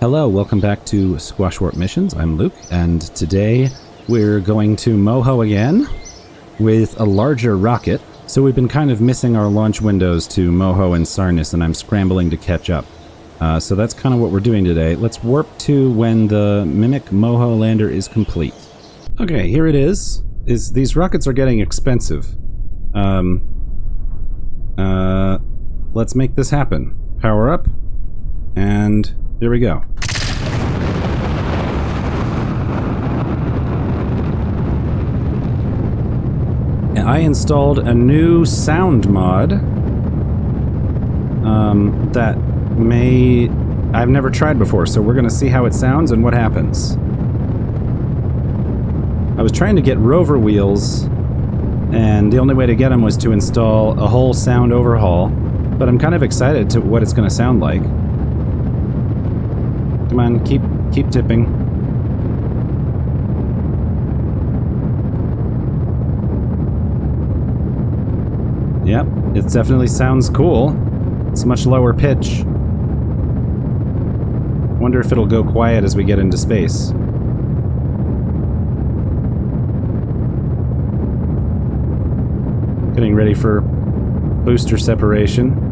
Hello, welcome back to Squashwarp Missions. I'm Luke, and today we're going to Moho again with a larger rocket. So we've been kind of missing our launch windows to Moho and Sarnus, and I'm scrambling to catch up. So that's kind of what we're doing today. Let's warp to when the Mimic Moho lander is complete. Okay, here it is. These rockets are getting expensive. Let's make this happen. Power up, and here we go. I installed a new sound mod that I've never tried before, so we're going to see how it sounds and what happens. I was trying to get rover wheels, and the only way to get them was to install a whole sound overhaul, but I'm kind of excited to what it's going to sound like. Come on, keep tipping. Yep, it definitely sounds cool. It's much lower pitch. Wonder if it'll go quiet as we get into space. Getting ready for booster separation.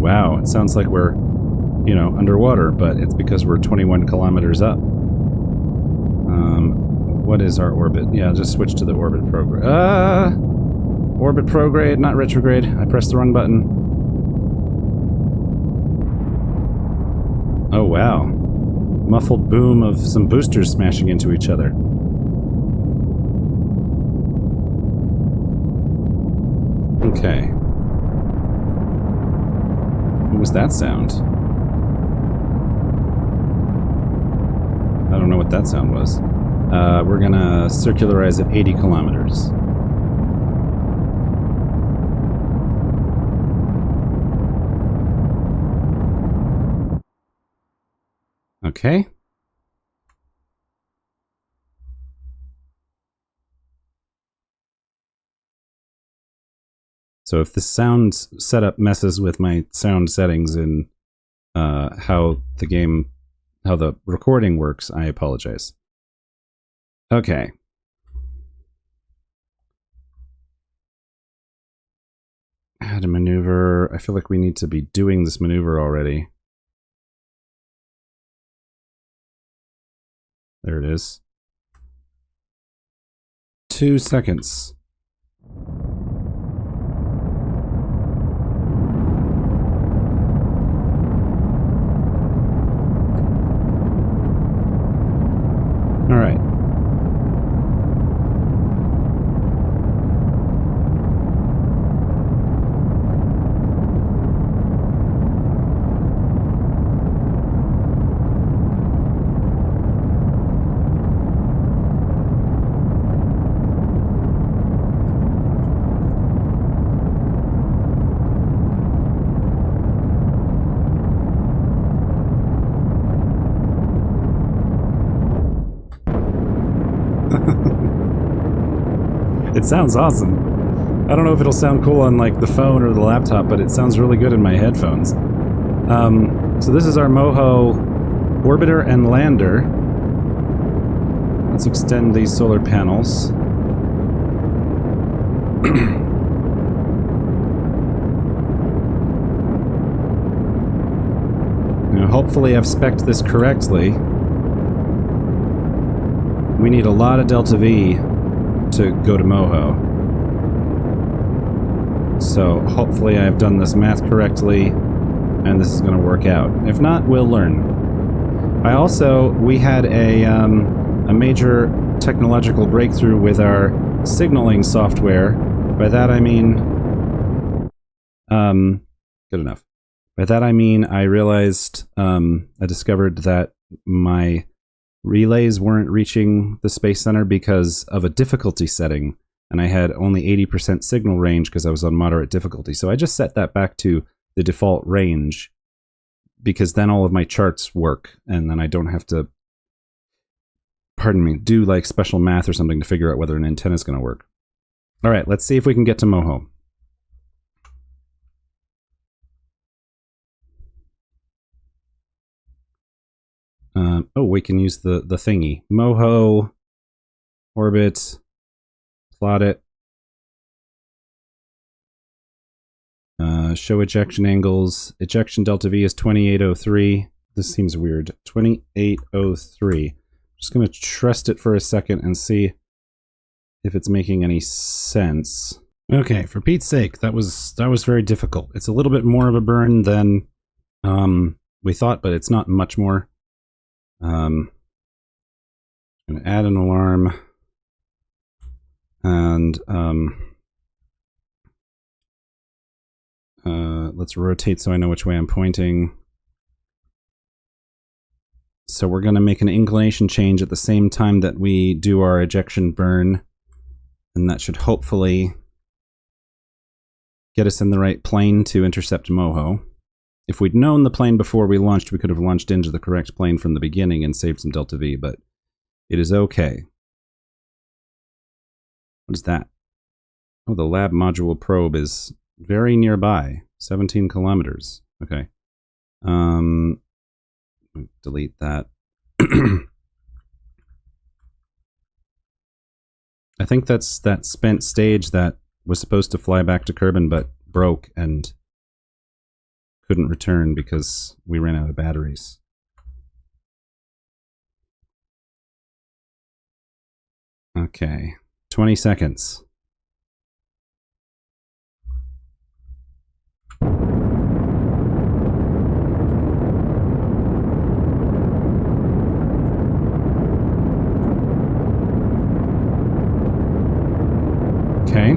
Wow, it sounds like we're, underwater, but it's because we're 21 kilometers up. What is our orbit? Yeah, just switch to the orbit prograde. Orbit prograde, not retrograde. I pressed the wrong button. Oh, wow. Muffled boom of some boosters smashing into each other. Okay. What was that sound? I don't know what that sound was. We're gonna circularize at 80 kilometers. Okay. So if the sound setup messes with my sound settings and how the recording works, I apologize. Okay. How to maneuver. I feel like we need to be doing this maneuver already. There it is. 2 seconds. All right. It sounds awesome. I don't know if it'll sound cool on like the phone or the laptop, but it sounds really good in my headphones. So this is our Moho orbiter and lander. Let's extend these solar panels. Now, hopefully I've spec'd this correctly. We need a lot of delta V to go to Moho. So hopefully I've done this math correctly and this is going to work out. If not, we'll learn. We had a major technological breakthrough with our signaling software. By that I mean good enough. By that I mean I realized I discovered that my relays weren't reaching the Space Center because of a difficulty setting, and I had only 80% signal range because I was on moderate difficulty. So I just set that back to the default range, because then all of my charts work, and then I don't have to pardon me, do like special math or something to figure out whether an antenna is going to work. All right, let's see if we can get to Moho. Oh, we can use the thingy. Moho, orbit, plot it. Show ejection angles. Ejection delta V is 2803. This seems weird. 2803. Just going to trust it for a second and see if it's making any sense. Okay, for Pete's sake, that was very difficult. It's a little bit more of a burn than we thought, but it's not much more. I'm going to add an alarm, and let's rotate so I know which way I'm pointing. So we're going to make an inclination change at the same time that we do our ejection burn, and that should hopefully get us in the right plane to intercept Moho. If we'd known the plane before we launched, we could have launched into the correct plane from the beginning and saved some delta V, but it is okay. What is that? Oh, the lab module probe is very nearby. 17 kilometers. Okay. Delete that. I think that's that spent stage that was supposed to fly back to Kerbin but broke and couldn't return because we ran out of batteries. Okay. 20 seconds. Okay.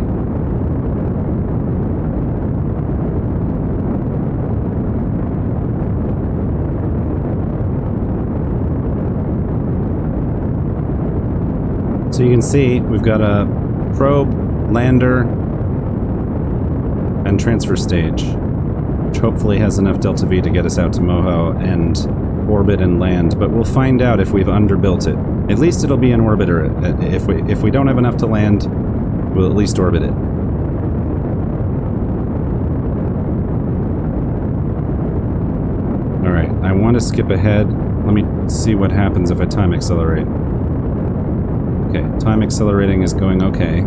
So you can see we've got a probe, lander, and transfer stage, which hopefully has enough delta V to get us out to Moho and orbit and land, but we'll find out if we've underbuilt it. At least it'll be an orbiter. If we don't have enough to land, we'll at least orbit it. Alright, I want to skip ahead. Let me see what happens if I time accelerate. Okay, time accelerating is going okay.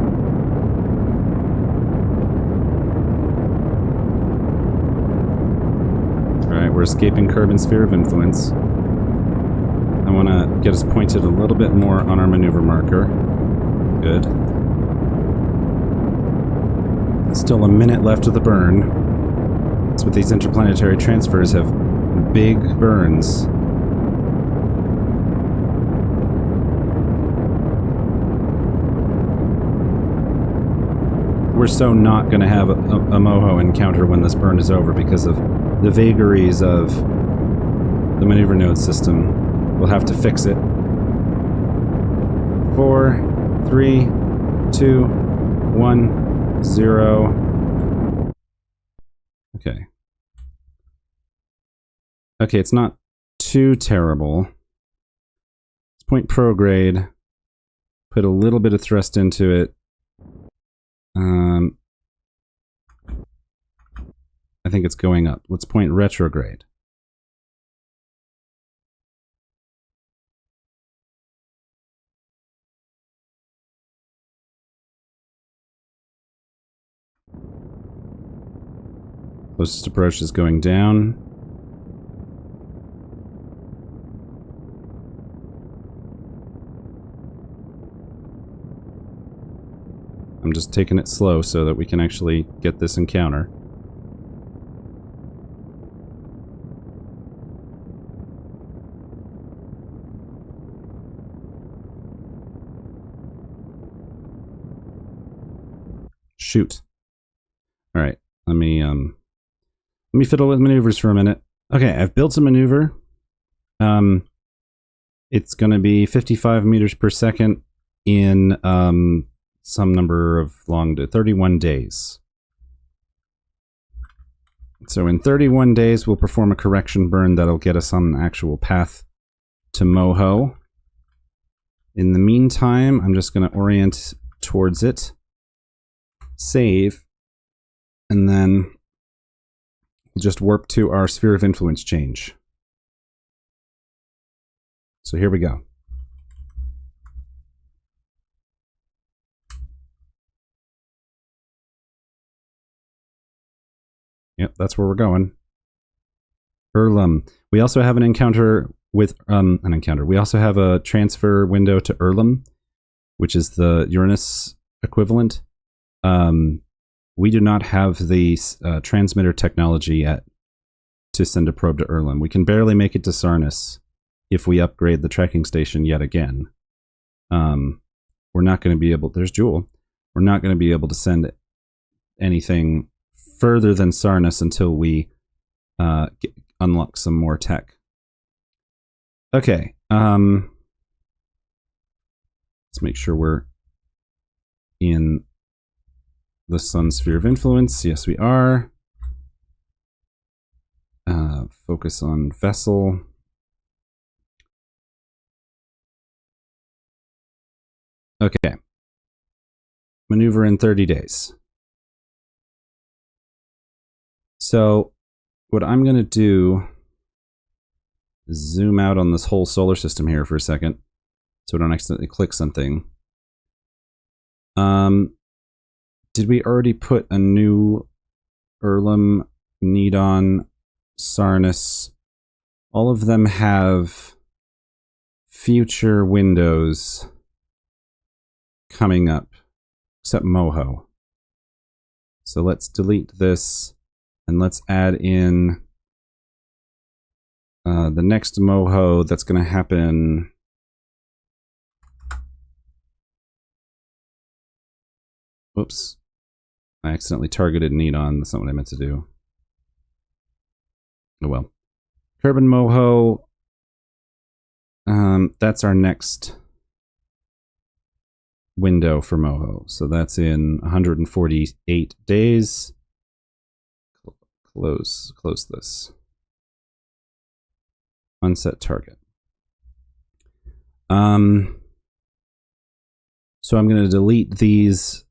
Alright, we're escaping Kerbin's sphere of influence. I want to get us pointed a little bit more on our maneuver marker. Good. Still a minute left of the burn. That's what these interplanetary transfers have. Big burns. We're so not going to have a Moho encounter when this burn is over because of the vagaries of the maneuver node system. We'll have to fix it. 4, 3, 2, 1, 0. Okay. Okay, it's not too terrible. Let's point prograde. Put a little bit of thrust into it. I think it's going up. Let's point retrograde. Closest approach is going down. I'm just taking it slow so that we can actually get this encounter. Shoot. All right, let me fiddle with maneuvers for a minute. Okay, I've built a maneuver. It's going to be 55 meters per second in some number of 31 days. So in 31 days, we'll perform a correction burn that'll get us on an actual path to Moho. In the meantime, I'm just going to orient towards it, save, and then just warp to our sphere of influence change. So here we go. Yep, that's where we're going. Erlum. We also have an encounter with we also have a transfer window to Erlum, which is the Uranus equivalent. We do not have the transmitter technology yet to send a probe to Erlum. We can barely make it to Sarnus if we upgrade the tracking station yet again. We're not going to be able... There's Jewel. We're not going to be able to send anything further than Sarnus until we unlock some more tech. Okay. Let's make sure we're in the Sun Sphere of Influence. Yes, we are. Focus on Vessel. Okay. Maneuver in 30 days. So, what I'm going to do is zoom out on this whole solar system here for a second, so I don't accidentally click something. Did we already put a new Erlum, Nidon, Sarnus? All of them have future windows coming up, except Moho. So let's delete this, and let's add in the next Moho that's going to happen. Whoops. I accidentally targeted Nidon. That's not what I meant to do. Oh well. Kerbin Moho. That's our next window for Moho. So that's in 148 days. Close this. Unset target. So I'm going to delete these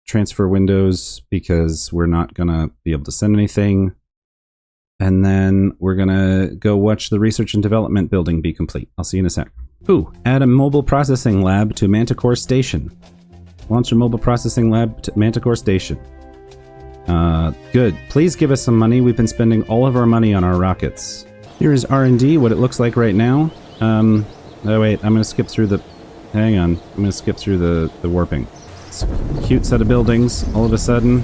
transfer windows because we're not going to be able to send anything. And then we're going to go watch the research and development building be complete. I'll see you in a sec. Ooh, add a mobile processing lab to Manticore Station. Launch a mobile processing lab to Manticore Station. Good. Please give us some money. We've been spending all of our money on our rockets. Here is R&D, what it looks like right now. Oh wait, I'm going to skip through the... Hang on. I'm going to skip through the warping. It's a cute set of buildings, all of a sudden.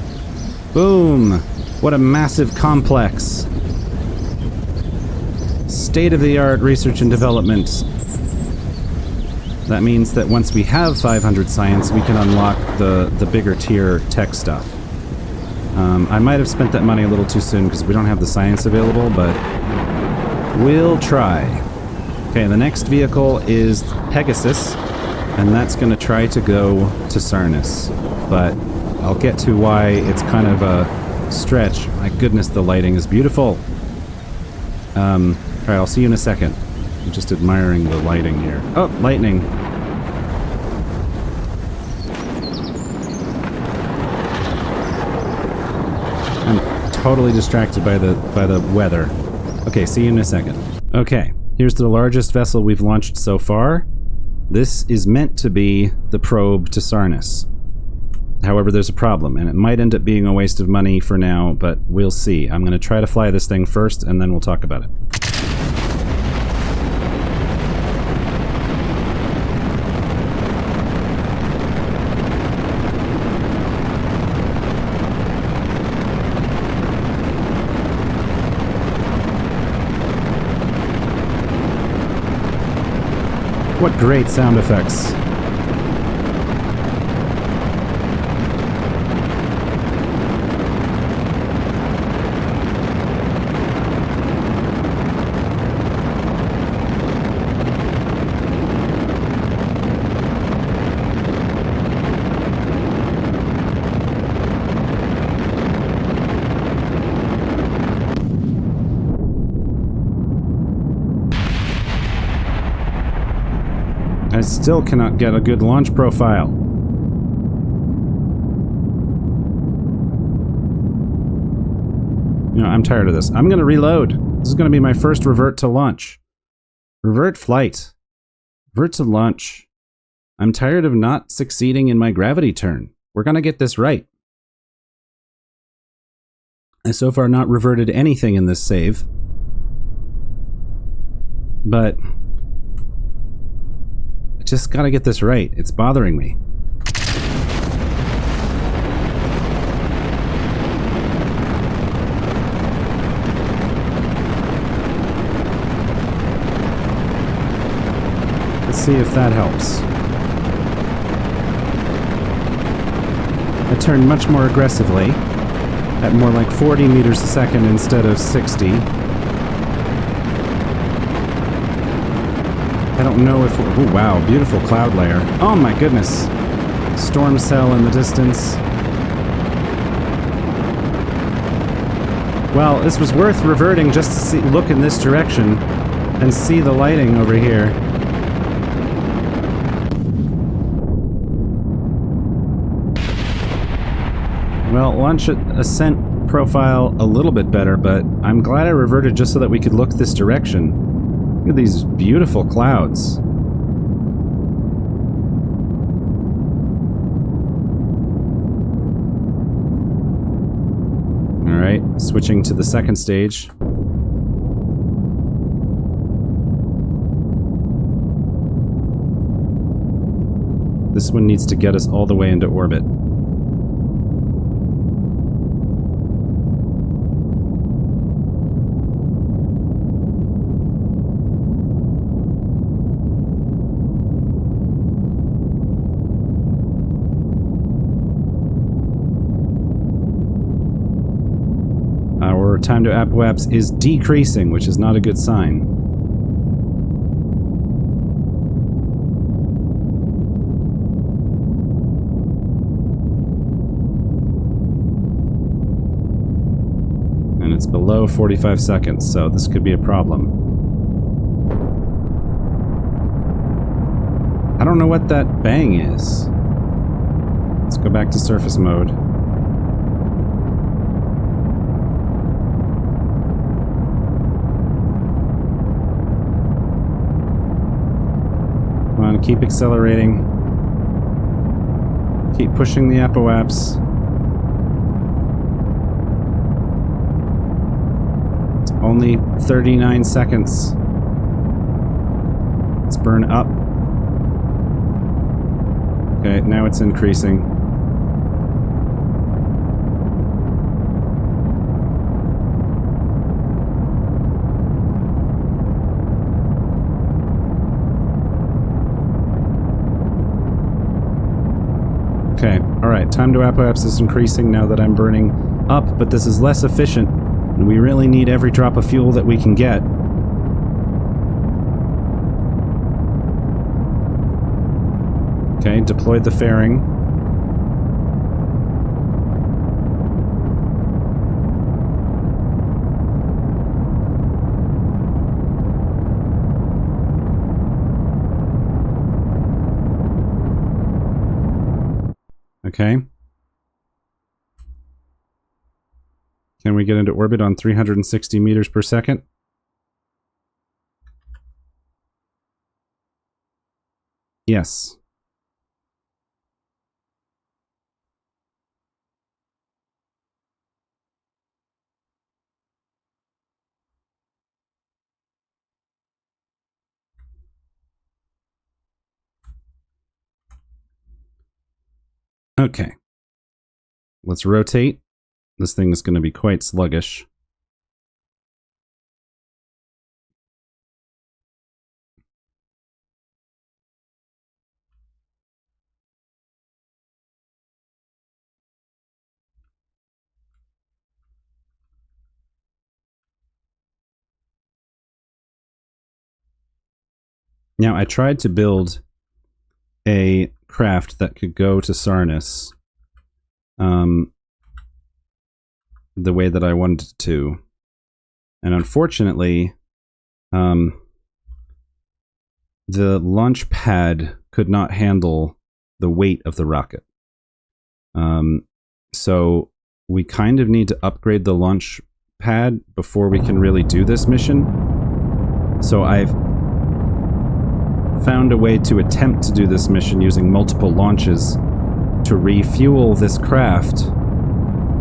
Boom! What a massive complex. State-of-the-art research and development. That means that once we have 500 science, we can unlock the bigger tier tech stuff. I might have spent that money a little too soon because we don't have the science available, but we'll try. Okay, the next vehicle is Pegasus, and that's going to try to go to Sarnus. But I'll get to why it's kind of a stretch. My goodness, the lighting is beautiful. Alright, I'll see you in a second. I'm just admiring the lighting here. Oh, lightning. I'm totally distracted by the weather. Okay, see you in a second. Okay, here's the largest vessel we've launched so far. This is meant to be the probe to Sarnus. However, there's a problem, and it might end up being a waste of money for now, but we'll see. I'm going to try to fly this thing first, and then we'll talk about it. What great sound effects. I still cannot get a good launch profile. You know, I'm tired of this. I'm going to reload. This is going to be my first revert to launch. Revert flight. Revert to launch. I'm tired of not succeeding in my gravity turn. We're going to get this right. I so far not reverted anything in this save. But I just got to get this right. It's bothering me. Let's see if that helps. I turned much more aggressively, at more like 40 meters a second instead of 60. I don't know if... Oh, wow, beautiful cloud layer. Oh my goodness. Storm cell in the distance. Well, this was worth reverting just to see, look in this direction and see the lighting over here. Well, launch ascent profile a little bit better, but I'm glad I reverted just so that we could look this direction. Look at these beautiful clouds. Alright, switching to the second stage. This one needs to get us all the way into orbit. Our time to apoapse is decreasing, which is not a good sign. And it's below 45 seconds, so this could be a problem. I don't know what that bang is. Let's go back to surface mode. Come on, keep accelerating. Keep pushing the apoapse. It's only 39 seconds. Let's burn up. Okay, now it's increasing. Okay, alright, time to apoapse is increasing now that I'm burning up, but this is less efficient, and we really need every drop of fuel that we can get. Okay, deployed the fairing. Okay. Can we get into orbit on 360 meters per second? Yes. Okay. Let's rotate. This thing is going to be quite sluggish. Now, I tried to build a craft that could go to Sarnus the way that I wanted to. And unfortunately, the the launch pad could not handle the weight of the rocket. So we kind of need to upgrade the launch pad before we can really do this mission. So I've found a way to attempt to do this mission using multiple launches to refuel this craft,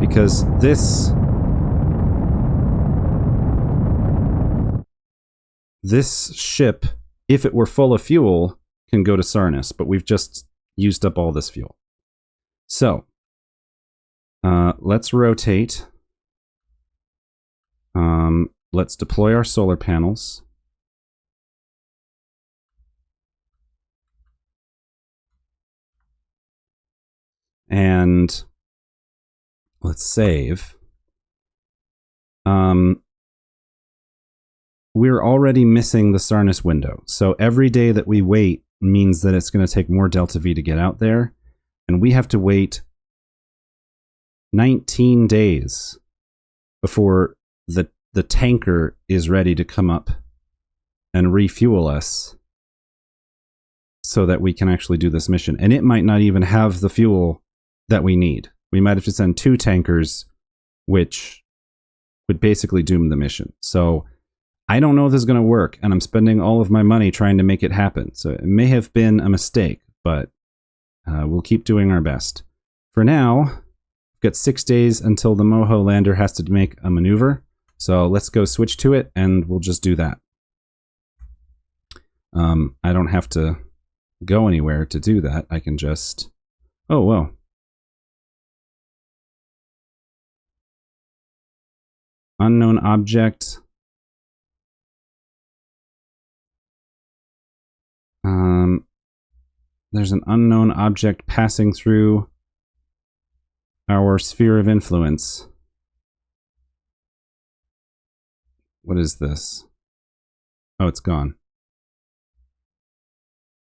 because this ship, if it were full of fuel, can go to Sarnus, but we've just used up all this fuel. So let's rotate. Let's deploy our solar panels. And let's save. We're already missing the Sarnus window. So every day that we wait means that it's going to take more Delta V to get out there. And we have to wait 19 days before the tanker is ready to come up and refuel us so that we can actually do this mission. And it might not even have the fuel that we need. We might have to send 2 tankers, which would basically doom the mission. So I don't know if this is going to work, and I'm spending all of my money trying to make it happen. So it may have been a mistake, but we'll keep doing our best. For now, we've got 6 days until the Moho lander has to make a maneuver. So let's go switch to it, and we'll just do that. I don't have to go anywhere to do that. I can just... Oh, whoa. Unknown object. There's an unknown object passing through our sphere of influence. What is this? Oh, it's gone.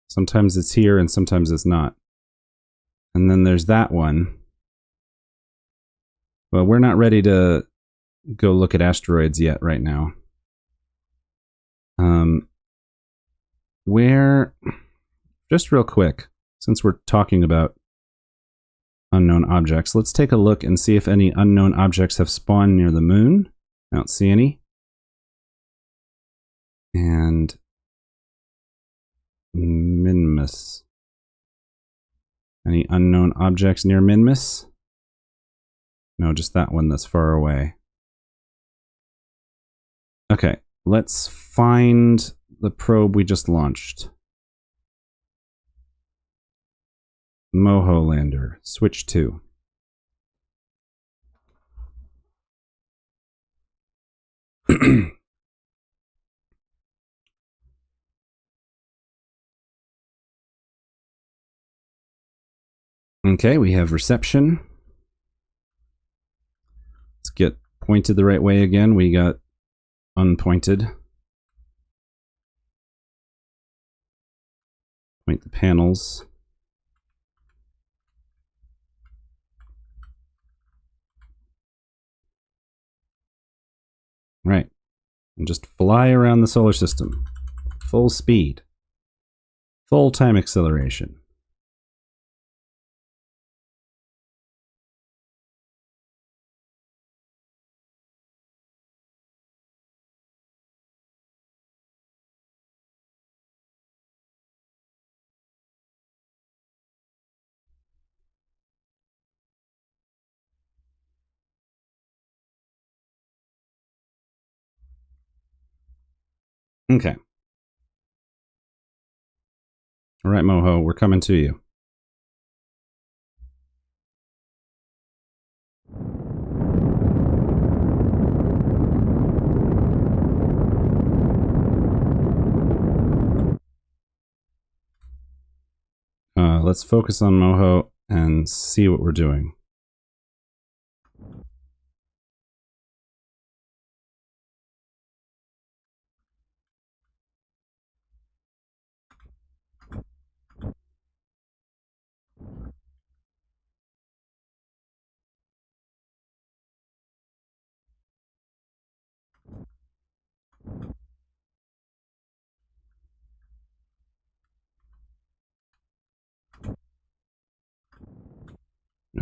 Sometimes it's here and sometimes it's not. And then there's that one. Well, we're not ready to go look at asteroids yet right now. Where... Just real quick, since we're talking about unknown objects, let's take a look and see if any unknown objects have spawned near the moon. I don't see any. And Minmus. Any unknown objects near Minmus? No, just that one that's far away. Okay, let's find the probe we just launched. Moho lander, switch 2. Okay, we have reception. Let's get pointed the right way again. We got unpointed. Point the panels. Right. And just fly around the solar system. Full speed. Full time acceleration. Okay. All right, Moho, we're coming to you. Let's focus on Moho and see what we're doing.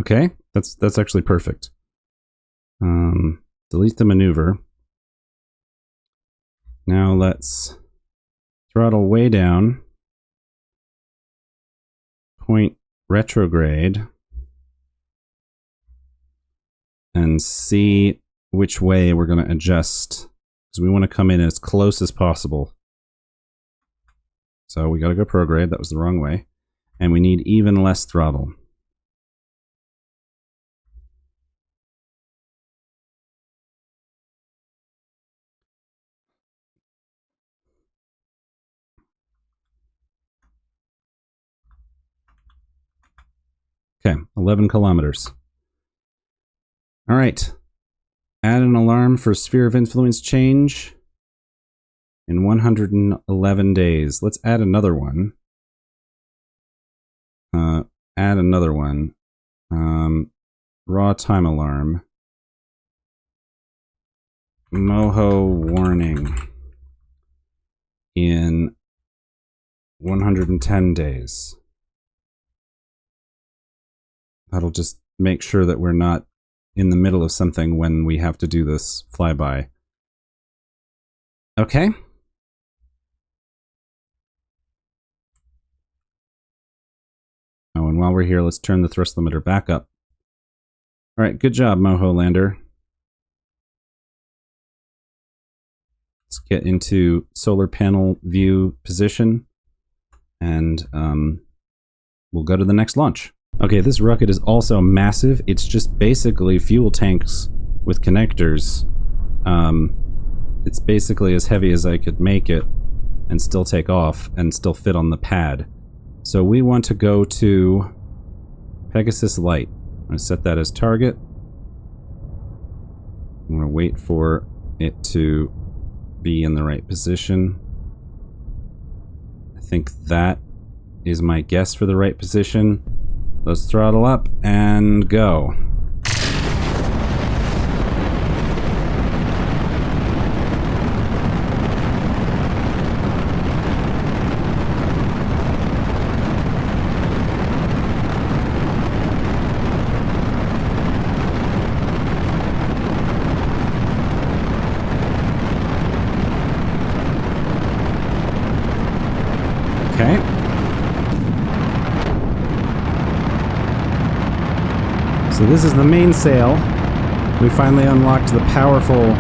Okay, that's actually perfect. Delete the maneuver. Now let's throttle way down. Point retrograde. And see which way we're going to adjust. Because we want to come in as close as possible. So we got to go prograde. That was the wrong way. And we need even less throttle. Okay, 11 kilometers. All right. Add an alarm for sphere of influence change in 111 days. Let's add another one. Add another one. Raw time alarm. Moho warning in 110 days. That'll just make sure that we're not in the middle of something when we have to do this flyby. Okay. Oh, and while we're here, let's turn the thrust limiter back up. All right, good job, Moho Lander. Let's get into solar panel view position, and we'll go to the next launch. Okay, this rocket is also massive. It's just basically fuel tanks with connectors. It's basically as heavy as I could make it and still take off and still fit on the pad. So we want to go to Pegasus Light. I'm going to set that as target. I'm going to wait for it to be in the right position. I think that is my guess for the right position. Let's throttle up and go. Okay. So this is the mainsail. We finally unlocked the powerful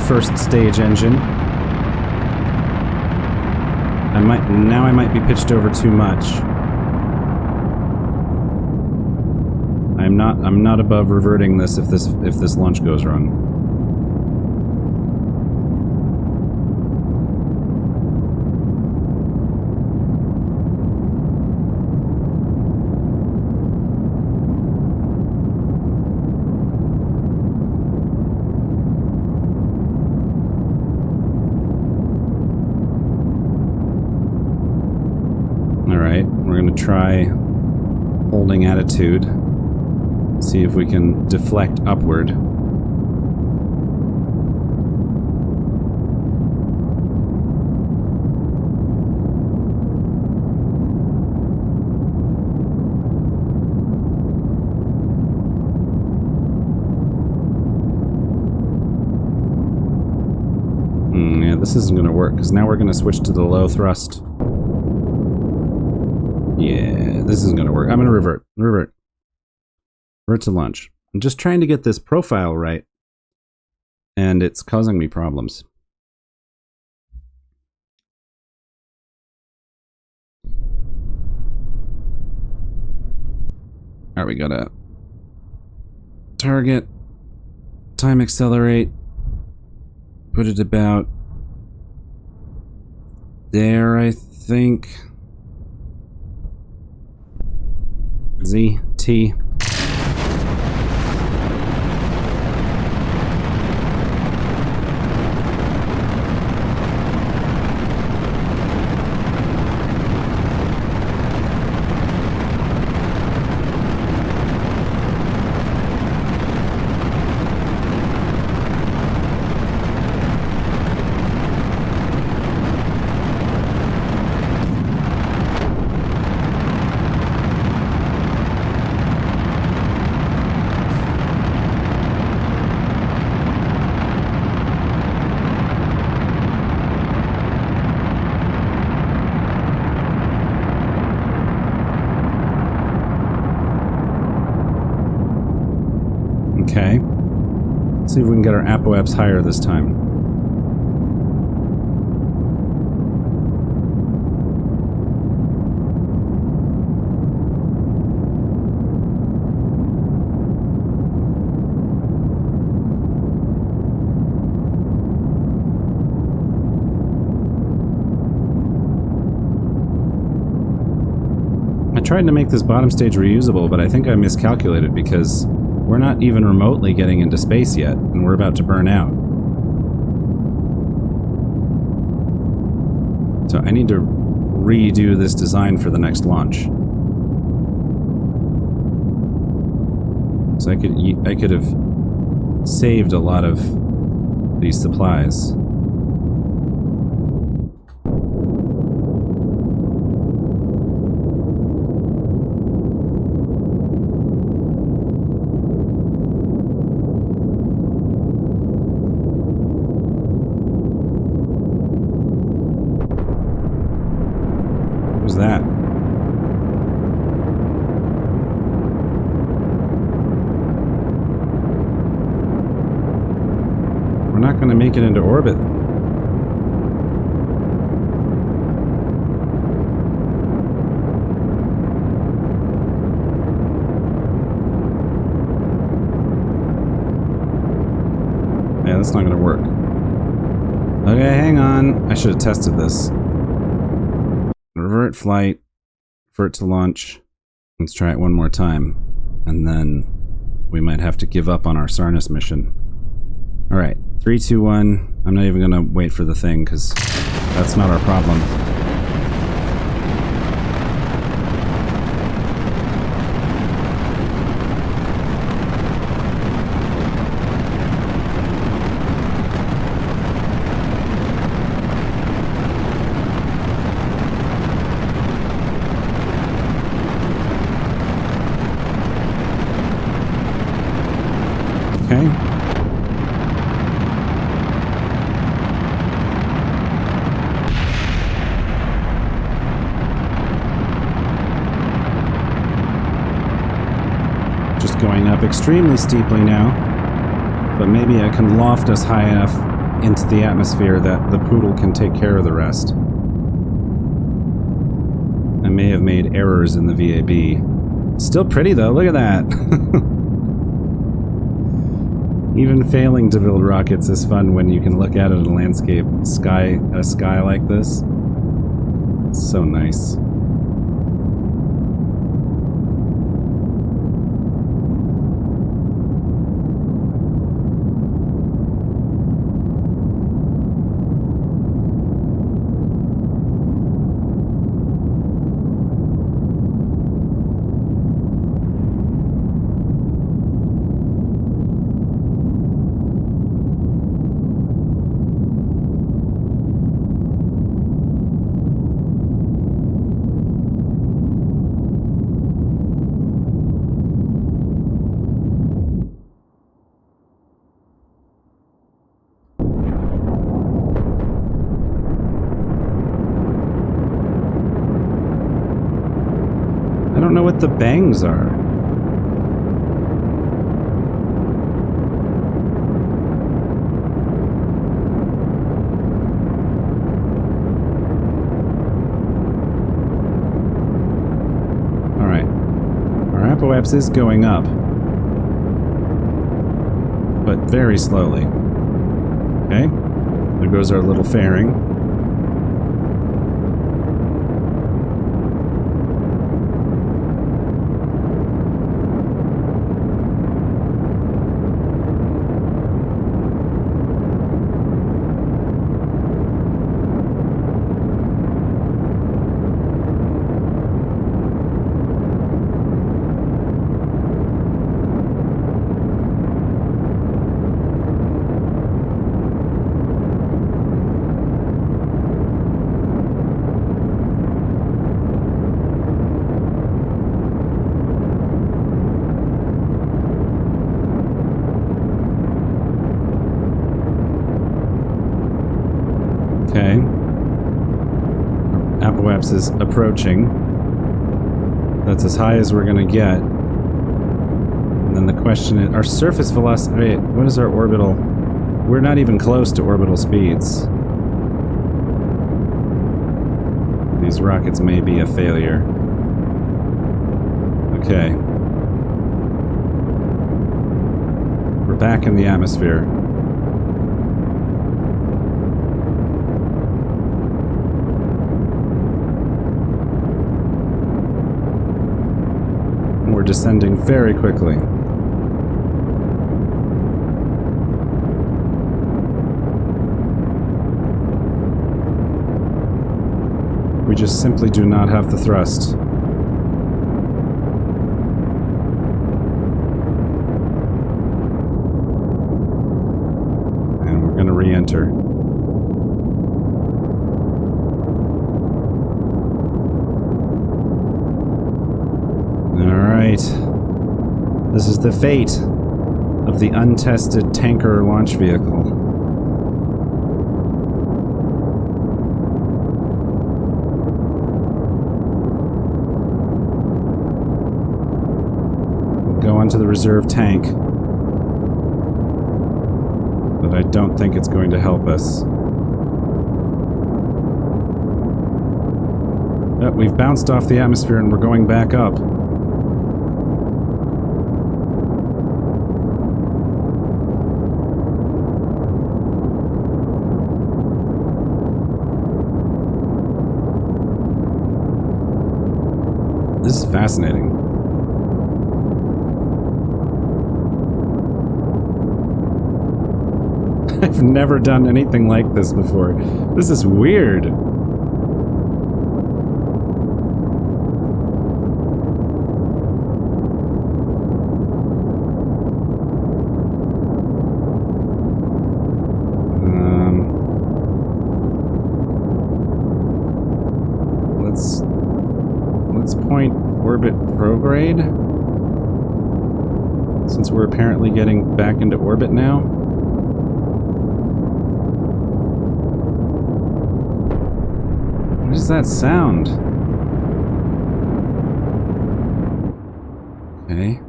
first stage engine. Now I might be pitched over too much. I'm not above reverting this if this launch goes wrong. Alright, we're going to try holding attitude. See if we can deflect upward. Yeah, this isn't going to work, because now we're going to switch to the low thrust. Yeah, this isn't going to work. I'm going to revert. Revert to launch. I'm just trying to get this profile right, and it's causing me problems. Alright, we gotta target, time accelerate, put it about there, I think. Z, T. Okay. See if we can get our apoaps higher this time. I tried to make this bottom stage reusable, but I think I miscalculated because we're not even remotely getting into space yet, and we're about to burn out. So I need to redo this design for the next launch. So I could have saved a lot of these supplies. What was that? We're not going to make it into orbit. Yeah, that's not going to work. Okay, hang on. I should have tested this. Revert flight for it to launch. Let's try it one more time. And then we might have to give up on our Sarnus mission. Alright, 3, 2, 1. I'm not even going to wait for the thing because that's not our problem. Okay. Just going up extremely steeply now, but maybe I can loft us high enough into the atmosphere that the poodle can take care of the rest. I may have made errors in the VAB. Still pretty though, look at that! Even failing to build rockets is fun when you can look out at a landscape, a sky like this. It's so nice. I don't know what the bangs are. Alright. Our apoaps is going up. But very slowly. Okay. There goes our little fairing. Okay. Apoaps is approaching. That's as high as we're gonna get. And then the question is, our surface velocity... Wait, what is our orbital... We're not even close to orbital speeds. These rockets may be a failure. Okay. We're back in the atmosphere. We're descending very quickly. We just simply do not have the thrust. And we're gonna re-enter. Alright. This is the fate of the untested tanker launch vehicle. Go onto the reserve tank. But I don't think it's going to help us. Oh, we've bounced off the atmosphere and we're going back up. This is fascinating. I've never done anything like this before. This is weird. Let's point orbit prograde. Since we're apparently getting back into orbit now. What does that sound? Okay.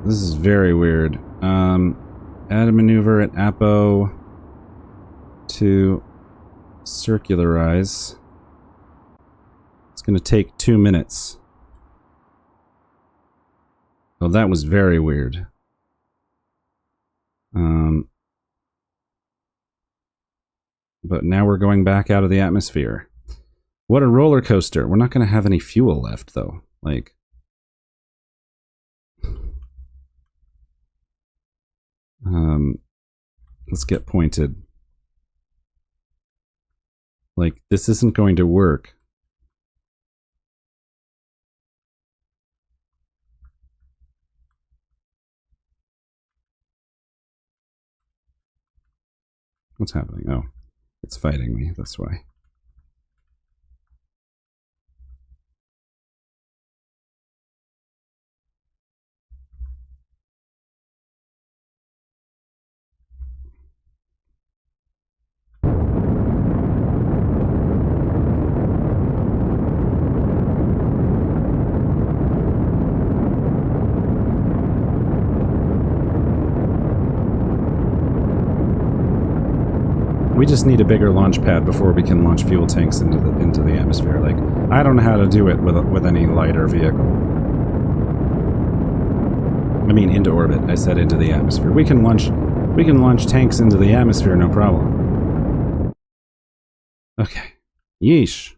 This is very weird. Add a maneuver at Apo to circularize. It's going to take 2 minutes. Well, that was very weird. But now we're going back out of the atmosphere. What a roller coaster. We're not going to have any fuel left, though. Like... let's get pointed. Like, this isn't going to work. What's happening? Oh, it's fighting me, that's why. We just need a bigger launch pad before we can launch fuel tanks into the atmosphere. Like, I don't know how to do it with any lighter vehicle. I mean, into orbit. I said into the atmosphere. We can launch tanks into the atmosphere, no problem. Okay. Yeesh.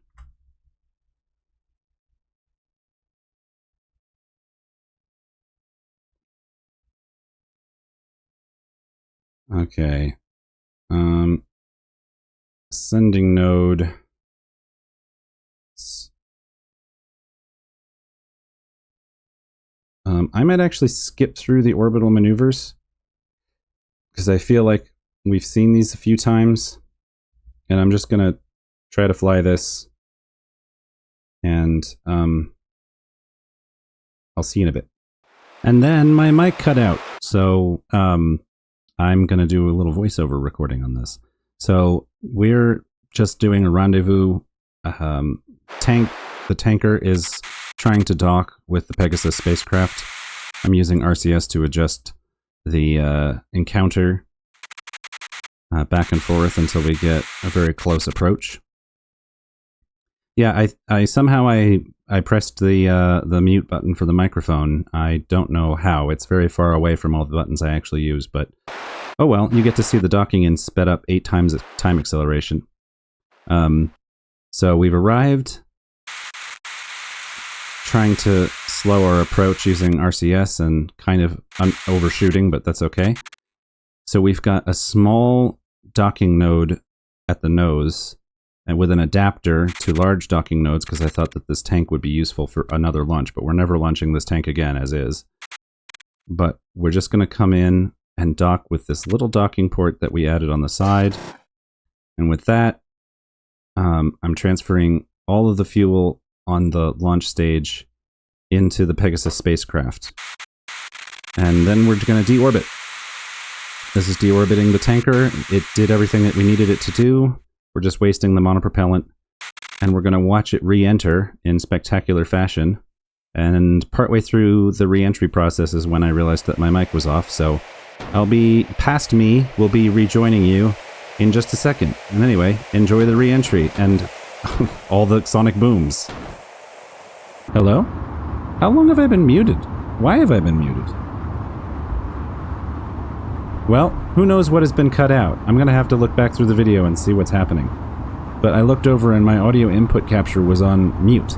Okay. Sending node. I might actually skip through the orbital maneuvers because I feel like we've seen these a few times, and I'm just gonna try to fly this, and I'll see you in a bit. And then my mic cut out, so I'm gonna do a little voiceover recording on this. So we're just doing a rendezvous. The tanker is trying to dock with the Pegasus spacecraft. I'm using RCS to adjust the encounter back and forth until we get a very close approach. Yeah, I somehow I pressed the mute button for the microphone. I don't know how. It's very far away from all the buttons I actually use, but oh well. You get to see the docking in sped up 8 times time acceleration. So we've arrived, trying to slow our approach using RCS and kind of overshooting, but that's okay. So we've got a small docking node at the nose, and with an adapter to large docking nodes, because I thought that this tank would be useful for another launch, but we're never launching this tank again as is. But we're just going to come in and dock with this little docking port that we added on the side. And with that, I'm transferring all of the fuel on the launch stage into the Pegasus spacecraft. And then we're going to deorbit. This is deorbiting the tanker. It did everything that we needed it to do. We're just wasting the monopropellant, and we're going to watch it re-enter in spectacular fashion. And partway through the re-entry process is when I realized that my mic was off, so past me will be rejoining you in just a second. And anyway, enjoy the re-entry and all the sonic booms. Hello? How long have I been muted? Why have I been muted? Well, who knows what has been cut out? I'm gonna have to look back through the video and see what's happening. But I looked over and my audio input capture was on mute.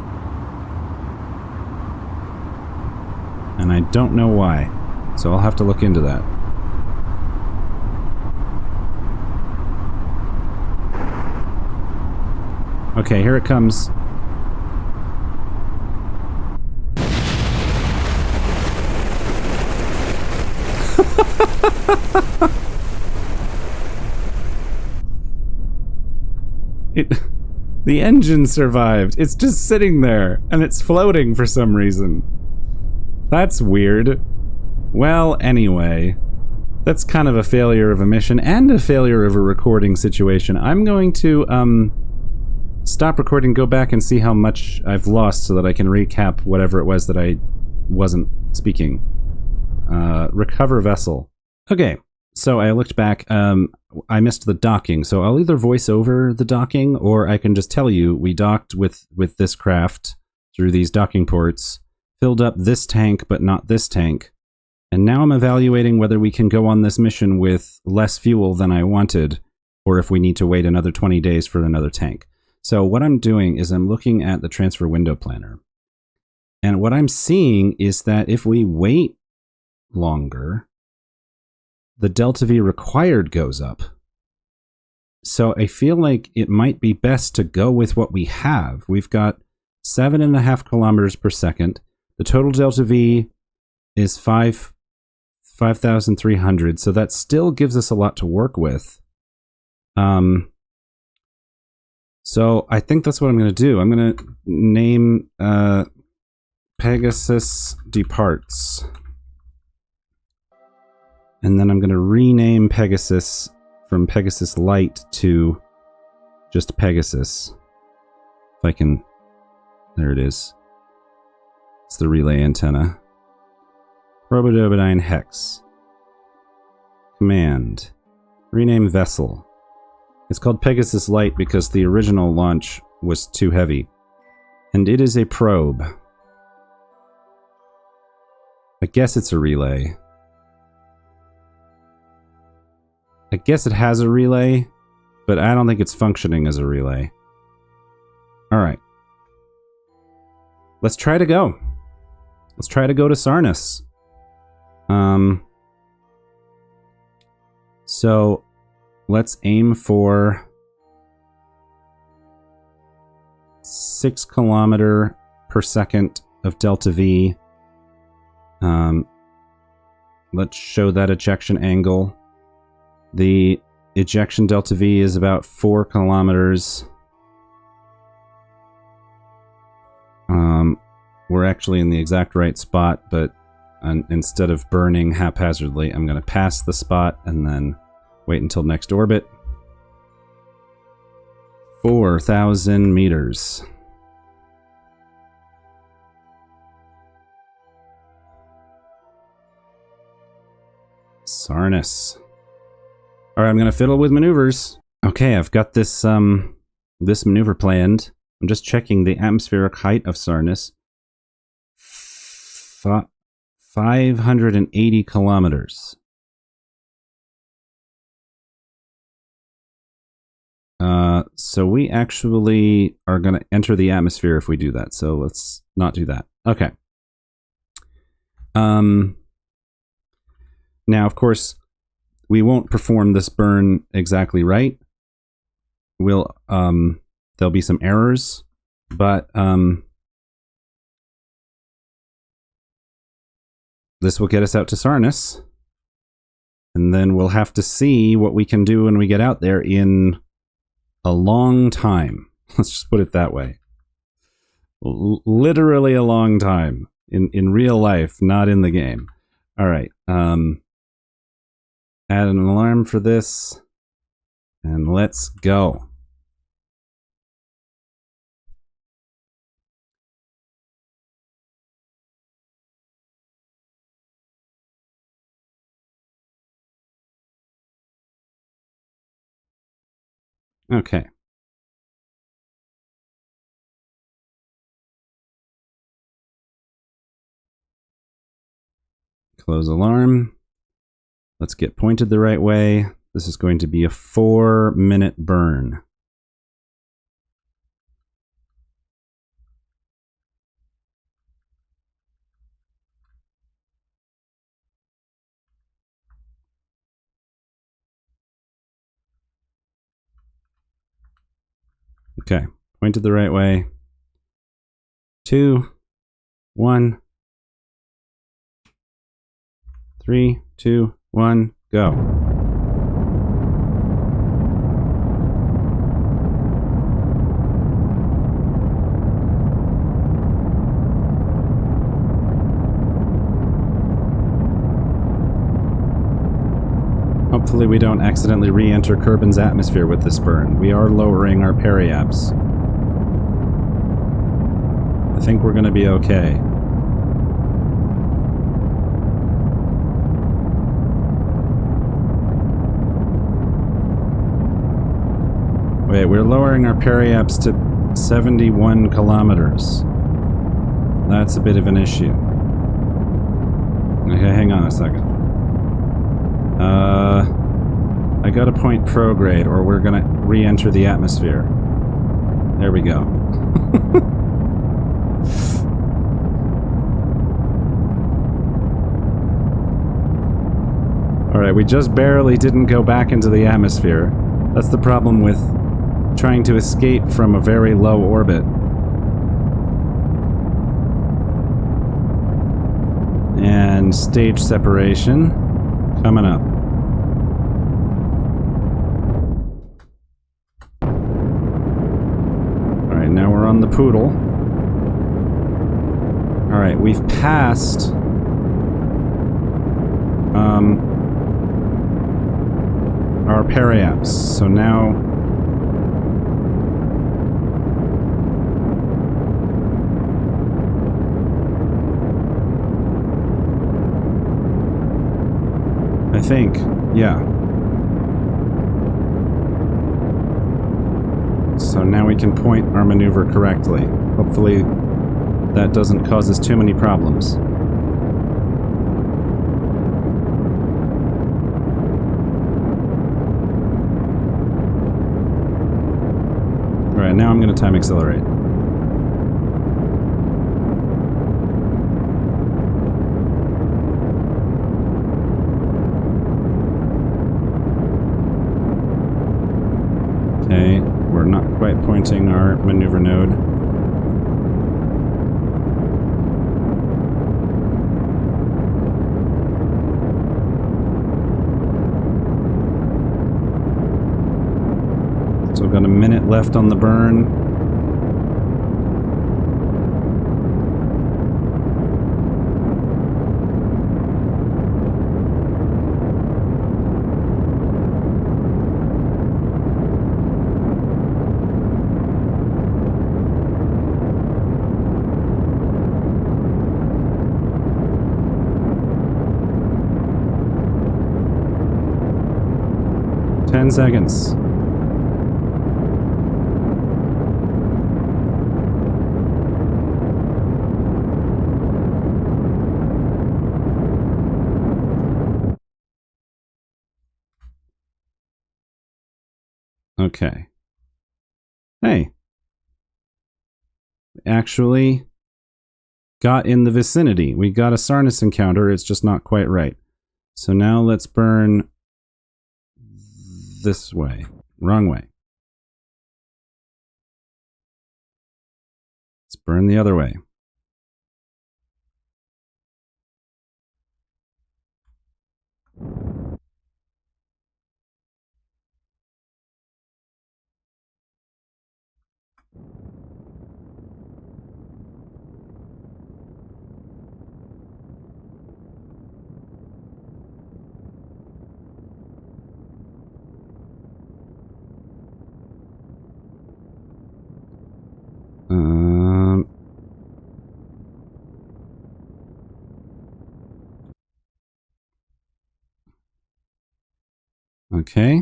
And I don't know why, so I'll have to look into that. Okay, here it comes. The engine survived. It's just sitting there, and it's floating for some reason. That's weird. Well, anyway, that's kind of a failure of a mission and a failure of a recording situation. I'm going to stop recording, go back and see how much I've lost so that I can recap whatever it was that I wasn't speaking. Recover vessel. Okay. So I looked back, I missed the docking, so I'll either voice over the docking, or I can just tell you we docked with this craft through these docking ports, filled up this tank but not this tank, and now I'm evaluating whether we can go on this mission with less fuel than I wanted, or if we need to wait another 20 days for another tank. So what I'm doing is I'm looking at the transfer window planner, and what I'm seeing is that if we wait longer, the delta V required goes up. So I feel like it might be best to go with what we have. We've got 7.5 kilometers per second. The total delta V is 5,300, so that still gives us a lot to work with. So I think that's what I'm going to do. I'm going to name Pegasus Departs. And then I'm going to rename Pegasus from Pegasus Light to just Pegasus. If I can... There it is. It's the relay antenna. Robodobodyne Hex. Command. Rename Vessel. It's called Pegasus Light because the original launch was too heavy. And it is a probe. I guess it's a relay. I guess it has a relay, but I don't think it's functioning as a relay. Alright. Let's try to go. Let's try to go to Sarnus. So, let's aim for 6 kilometer per second of delta V. Let's show that ejection angle. The ejection delta V is about 4 kilometers. We're actually in the exact right spot, but instead of burning haphazardly, I'm going to pass the spot and then wait until next orbit. 4,000 meters. Sarnus. All right, I'm going to fiddle with maneuvers. Okay, I've got this this maneuver planned. I'm just checking the atmospheric height of Sarnus. 580 kilometers. So we actually are going to enter the atmosphere if we do that. So let's not do that. Okay. Now, of course, we won't perform this burn exactly right. We'll, there'll be some errors, but, this will get us out to Sarnus. And then we'll have to see what we can do when we get out there in a long time. Let's just put it that way. Literally a long time. In real life, not in the game. Alright. Add an alarm for this. And let's go. Okay. Close alarm. Let's get pointed the right way. This is going to be a 4-minute burn. Okay, pointed the right way. 2, 1. 3, 2, 1, go. Hopefully we don't accidentally re-enter Kerbin's atmosphere with this burn. We are lowering our periaps. I think we're gonna be okay. Wait, we're lowering our periaps to 71 kilometers. That's a bit of an issue. Okay, hang on a second. I gotta point prograde or we're gonna re-enter the atmosphere. There we go. Alright, we just barely didn't go back into the atmosphere. That's the problem with trying to escape from a very low orbit. And stage separation coming up. Alright, now we're on the poodle. Alright, we've passed our periaps, so now I think, yeah. So now we can point our maneuver correctly. Hopefully that doesn't cause us too many problems. Alright, now I'm going to time accelerate. Okay, we're not quite pointing our maneuver node. So we've got a minute left on the burn. 10 seconds. Okay. Hey. Actually got in the vicinity. We got a Sarnus encounter, it's just not quite right. So now let's burn this way. Wrong way. Let's burn the other way. Okay.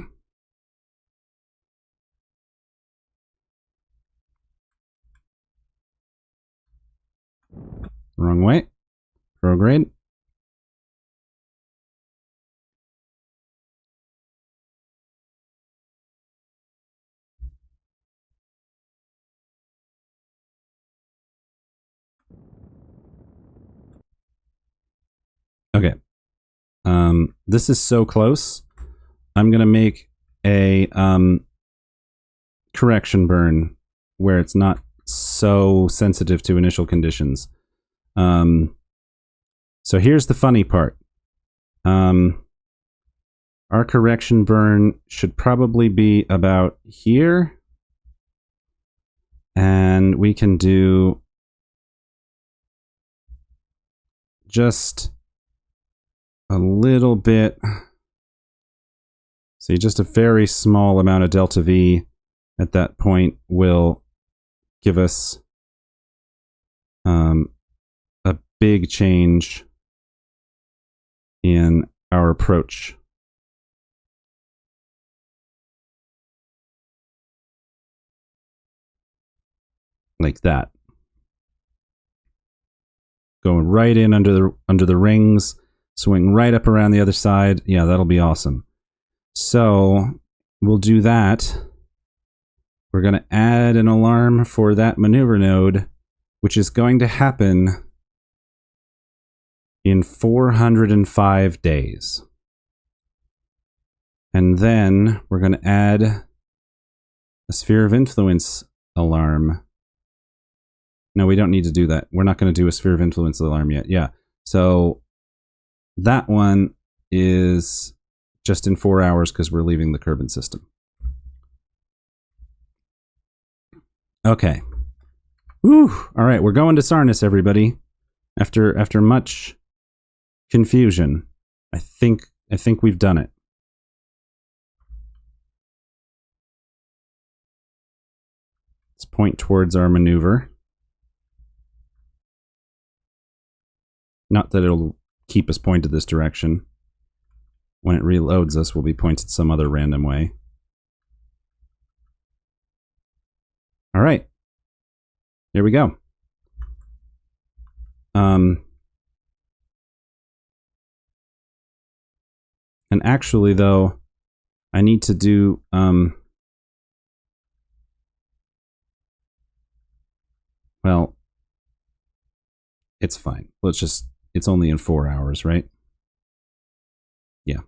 Wrong way. Prograde. Okay. This is so close. I'm gonna make a correction burn where it's not so sensitive to initial conditions. So here's the funny part. Our correction burn should probably be about here. And we can do just a little bit. See, just a very small amount of delta V at that point will give us a big change in our approach. Like that. Going right in under the rings, swing right up around the other side. Yeah, that'll be awesome. So we'll do that. We're going to add an alarm for that maneuver node, which is going to happen in 405 days. And then we're going to add a sphere of influence alarm. No, we don't need to do that. We're not going to do a sphere of influence alarm yet. Yeah. So that one is just in 4 hours because we're leaving the Kerbin system. Okay. Whew. All right, we're going to Sarnus, everybody. After much confusion, I think we've done it. Let's point towards our maneuver. Not that it'll keep us pointed this direction. When it reloads us, we'll be pointed some other random way. All right. Here we go. And actually, though, I need to do... well, it's fine. Let's just... It's only in 4 hours, right? Yeah.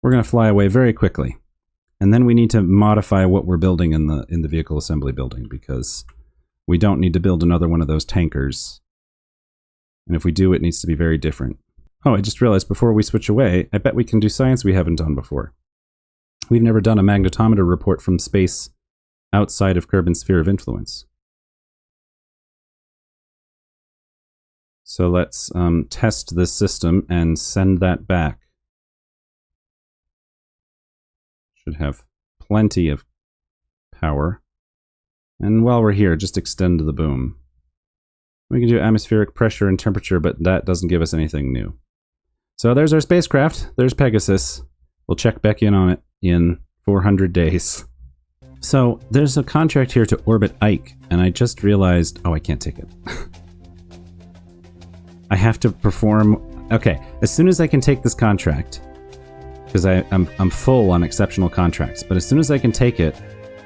We're going to fly away very quickly. And then we need to modify what we're building in the vehicle assembly building, because we don't need to build another one of those tankers. And if we do, it needs to be very different. Oh, I just realized before we switch away, I bet we can do science we haven't done before. We've never done a magnetometer report from space outside of Kerbin's sphere of influence. So let's test this system and send that back. Should have plenty of power. And while we're here, just extend the boom. We can do atmospheric pressure and temperature, but that doesn't give us anything new. So there's our spacecraft. There's Pegasus. We'll check back in on it in 400 days. So there's a contract here to orbit Ike, and I just realized... Oh, I can't take it. I have to perform... Okay, as soon as I can take this contract, because I'm full on exceptional contracts, but as soon as I can take it,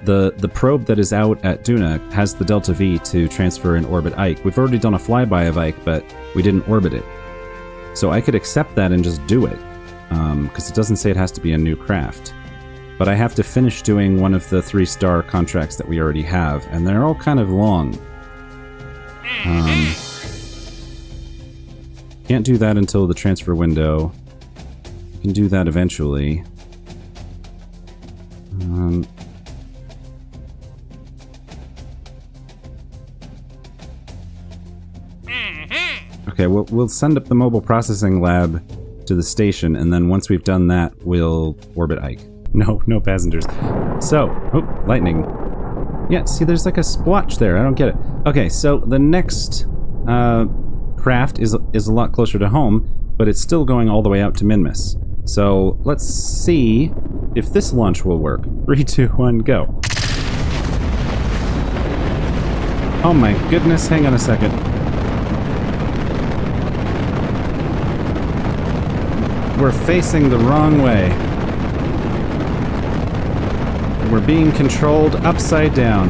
the probe that is out at Duna has the Delta V to transfer and orbit Ike. We've already done a flyby of Ike, but we didn't orbit it. So I could accept that and just do it, because it doesn't say it has to be a new craft. But I have to finish doing one of the 3-star contracts that we already have, and they're all kind of long. Can't do that until the transfer window. Can do that eventually. Okay, we'll send up the mobile processing lab to the station, and then once we've done that, we'll orbit Ike. No passengers. So, oh, lightning. Yeah, see, there's like a splotch there. I don't get it. Okay, so the next craft is a lot closer to home, but it's still going all the way out to Minmus. So let's see if this launch will work. 3, 2, 1, go. Oh my goodness, hang on a second. We're facing the wrong way. We're being controlled upside down.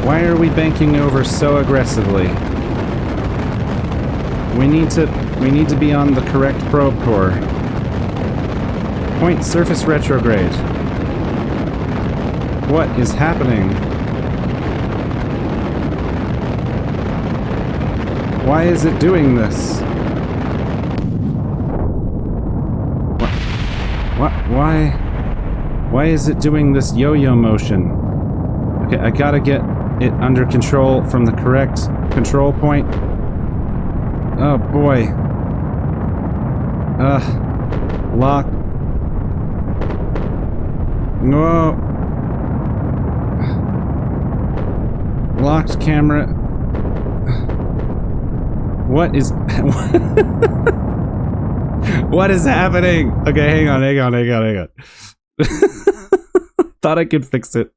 Why are we banking over so aggressively? We need to be on the correct probe core. Point surface retrograde. What is happening? Why is it doing this? Why is it doing this yo-yo motion? Okay, I gotta get it under control from the correct control point. Oh boy. Lock. No. Locked camera. What is... What is happening? Okay, hang on. Thought I could fix it.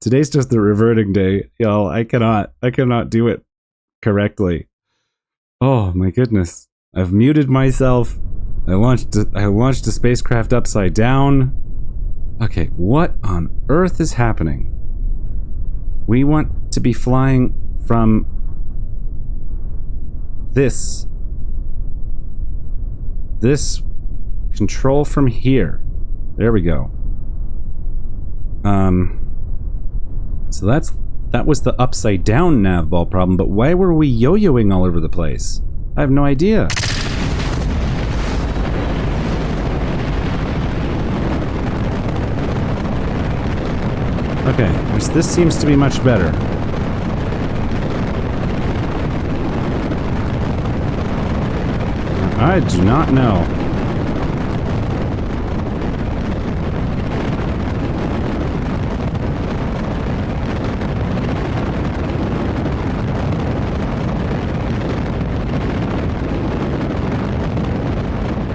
Today's just the reverting day, y'all. I cannot do it correctly. Oh my goodness. I've muted myself. I launched a spacecraft upside down. Okay, what on earth is happening? We want to be flying from this control from here. There we go. So that was the upside down nav ball problem, but why were we yo-yoing all over the place? I have no idea. Okay, this seems to be much better. I do not know.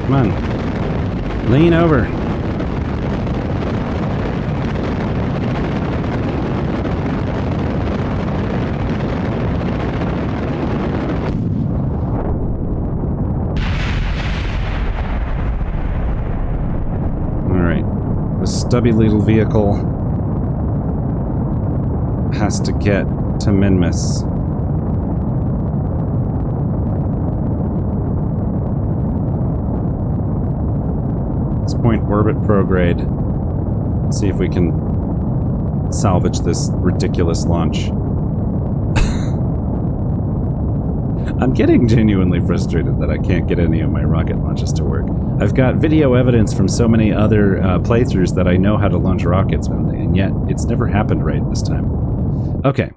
Come on. Lean over. Stubby little vehicle has to get to Minmus. Let's point orbit prograde. See if we can salvage this ridiculous launch. I'm getting genuinely frustrated that I can't get any of my rocket launches to work. I've got video evidence from so many other playthroughs that I know how to launch rockets, and yet it's never happened right this time. Okay.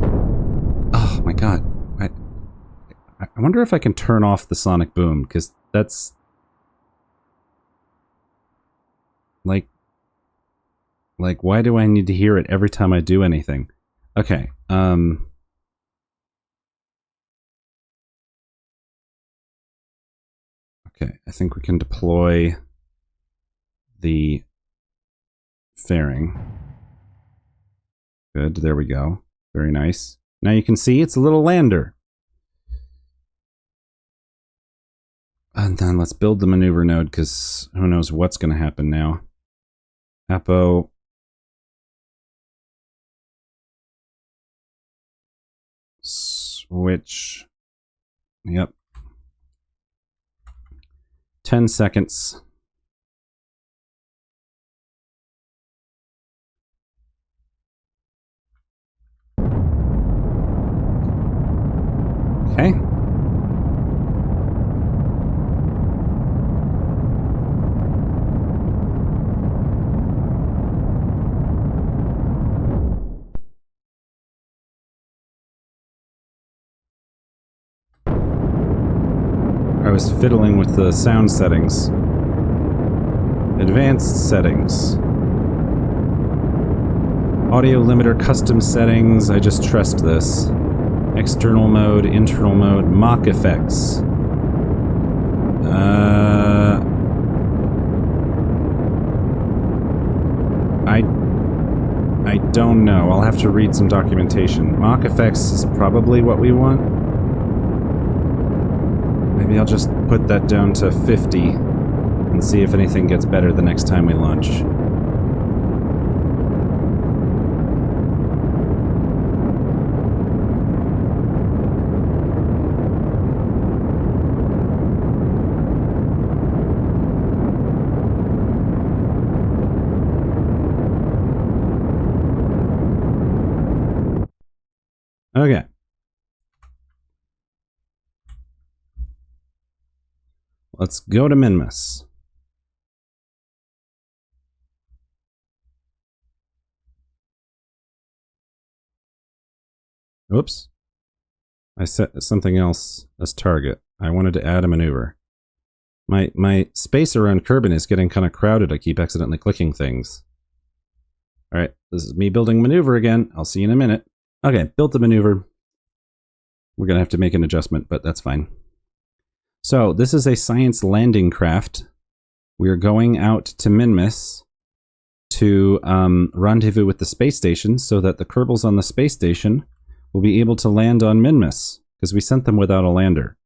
Oh my god. I wonder if I can turn off the sonic boom, because that's... Like, why do I need to hear it every time I do anything? Okay. Okay, I think we can deploy the fairing. Good, there we go. Very nice. Now you can see it's a little lander. And then let's build the maneuver node, because who knows what's going to happen now. Apo. Switch. Yep. 10 seconds. Okay. I was fiddling with the sound settings. Advanced settings. Audio limiter custom settings. I just trust this. External mode, internal mode, mock effects. I don't know. I'll have to read some documentation. Mock effects is probably what we want. Maybe I'll just put that down to 50 and see if anything gets better the next time we launch. Okay. Let's go to Minmus. Oops. I set something else as target. I wanted to add a maneuver. My space around Kerbin is getting kind of crowded. I keep accidentally clicking things. Alright, this is me building maneuver again. I'll see you in a minute. Okay, built the maneuver. We're going to have to make an adjustment, but that's fine. So, this is a science landing craft. We are going out to Minmus to rendezvous with the space station so that the Kerbals on the space station will be able to land on Minmus, because we sent them without a lander.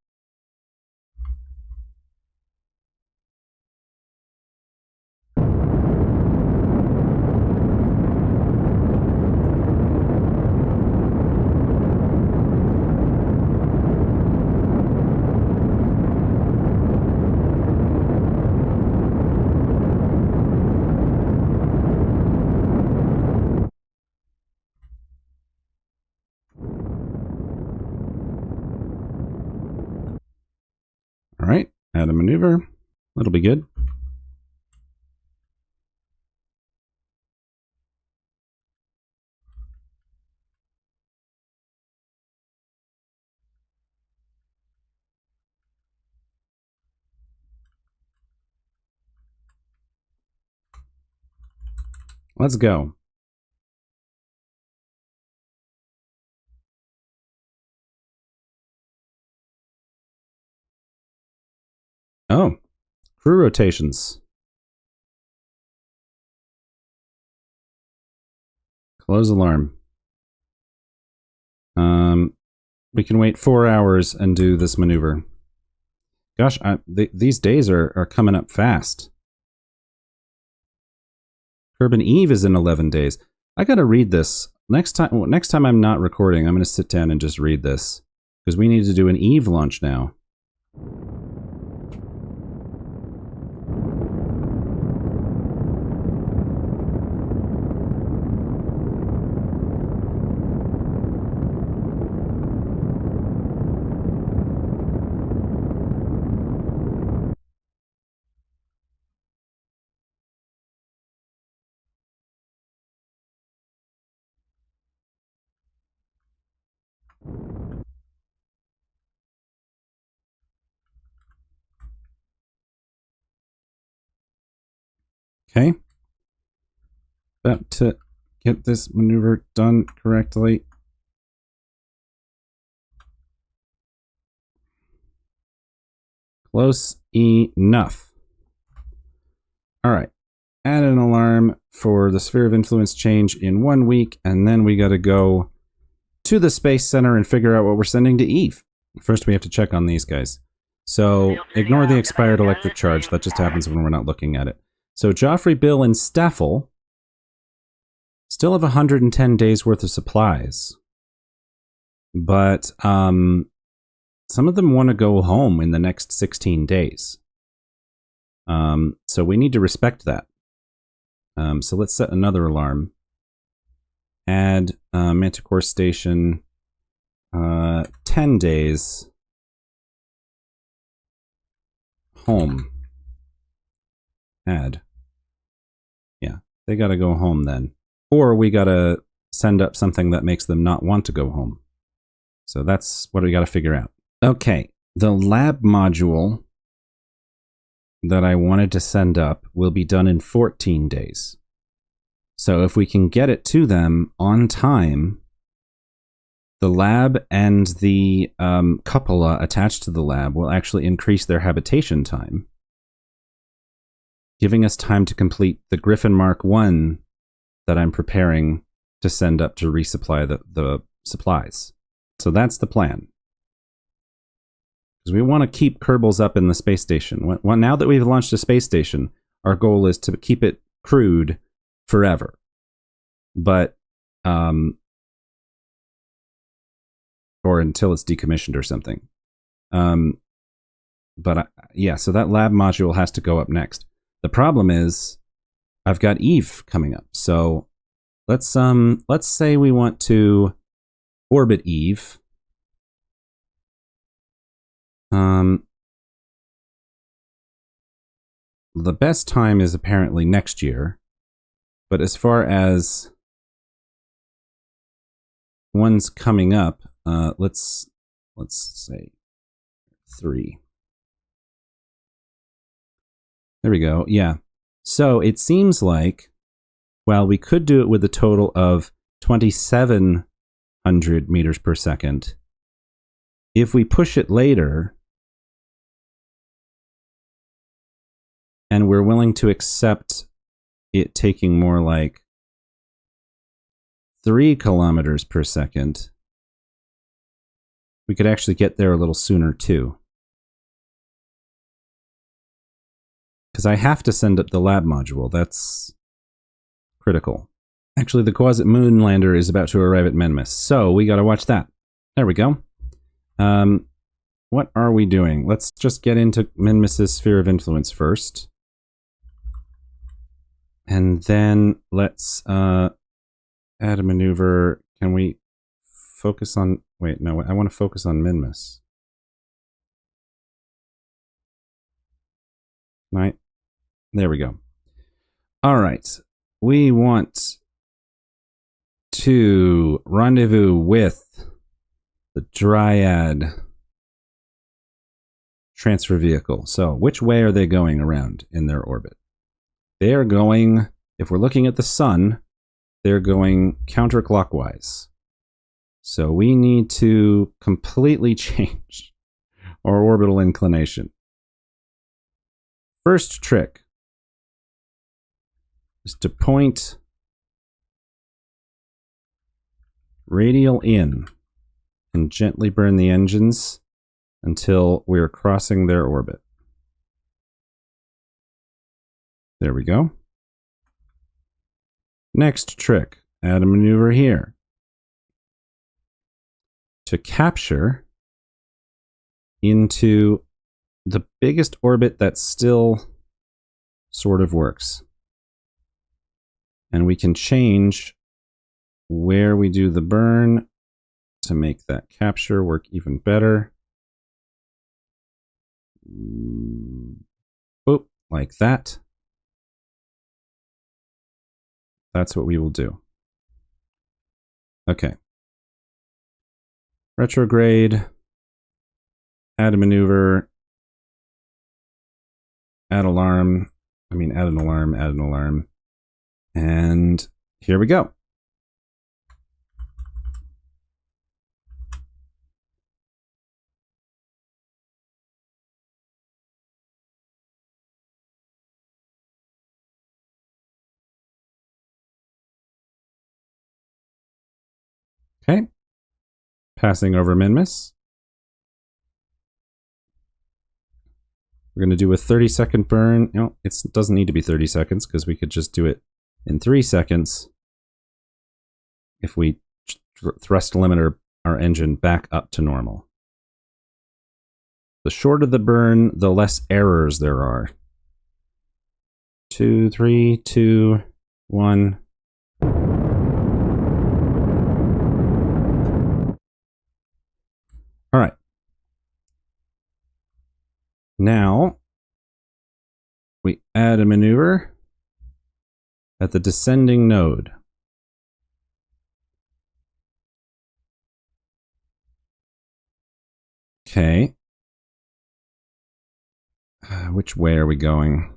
Alright, add a maneuver. That'll be good. Let's go. Oh, crew rotations. Close alarm. We can wait 4 hours and do this maneuver. Gosh, these days are coming up fast. Kerbin Eve is in 11 days. I gotta read this. Next time I'm not recording, I'm gonna sit down and just read this. Because we need to do an Eve launch now. Okay. About to get this maneuver done correctly. Close enough. All right. Add an alarm for the sphere of influence change in 1 week, and then we got to go to the Space Center and figure out what we're sending to Eve. First, we have to check on these guys. So, ignore the expired electric charge. That just happens when we're not looking at it. So, Joffrey, Bill, and Staffel still have 110 days worth of supplies. But some of them want to go home in the next 16 days. So we need to respect that. So let's set another alarm. Add Manticore Station 10 days home. Add. Yeah, they got to go home then. Or we got to send up something that makes them not want to go home. So that's what we got to figure out. Okay, the lab module that I wanted to send up will be done in 14 days. So if we can get it to them on time, the lab and the cupola attached to the lab will actually increase their habitation time, giving us time to complete the Griffin Mark 1 that I'm preparing to send up to resupply the supplies. So that's the plan. Because we want to keep Kerbals up in the space station. Now that we've launched a space station, our goal is to keep it crewed forever. But, or until it's decommissioned or something. Yeah, so that lab module has to go up next. The problem is, I've got Eve coming up. So let's say we want to orbit Eve. The best time is apparently next year, but as far as ones coming up, let's say 3. There we go. Yeah. So it seems like, well, we could do it with a total of 2,700 meters per second. If we push it later, and we're willing to accept it taking more like 3 kilometers per second, we could actually get there a little sooner too. Because I have to send up the lab module. That's critical. Actually, the Quasit Moonlander is about to arrive at Menmis, so we gotta watch that. There we go. What are we doing? Let's just get into Menmis's sphere of influence first. And then let's add a maneuver. Can we focus on... Wait, no, I want to focus on Menmis. Right? There we go. All right. We want to rendezvous with the Dryad transfer vehicle. So, which way are they going around in their orbit? They are going, if we're looking at the sun, they're going counterclockwise. So we need to completely change our orbital inclination. First trick is to point radial in and gently burn the engines until we're crossing their orbit. There we go. Next trick, add a maneuver here. To capture into the biggest orbit that still sort of works. And we can change where we do the burn to make that capture work even better. Boop, like that. That's what we will do. Okay. Retrograde. Add a maneuver. Add alarm. Add an alarm, add an alarm. And here we go. Okay. Passing over Minmus. We're going to do a 30-second burn. No, it doesn't need to be 30 seconds because we could just do it in 3 seconds if we thrust limit our engine back up to normal. The shorter the burn, the less errors there are. 2, 3, 2, 1. All right. Now, we add a maneuver at the descending node. Okay. Which way are we going?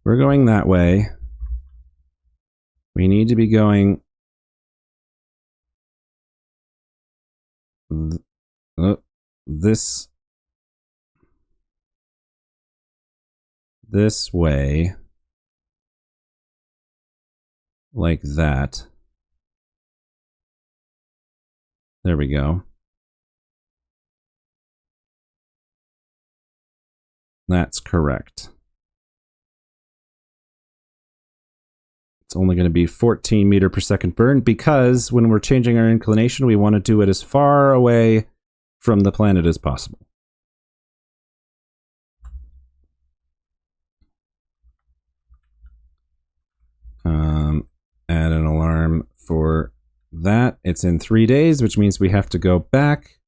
We're going that way. We need to be going this way, like that. There we go. That's correct. It's only going to be 14 meter per second burn because when we're changing our inclination, we want to do it as far away from the planet as possible. Add an alarm for that. It's in 3 days, which means we have to go back.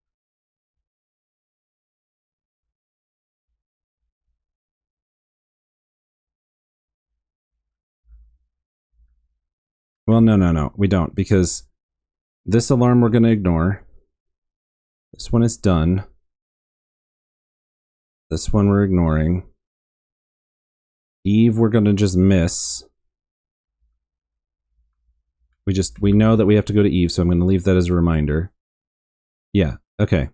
Well, no, we don't, because this alarm we're going to ignore. This one is done. This one we're ignoring. Eve we're going to just miss. We know that we have to go to Eve, so I'm going to leave that as a reminder. Yeah, okay.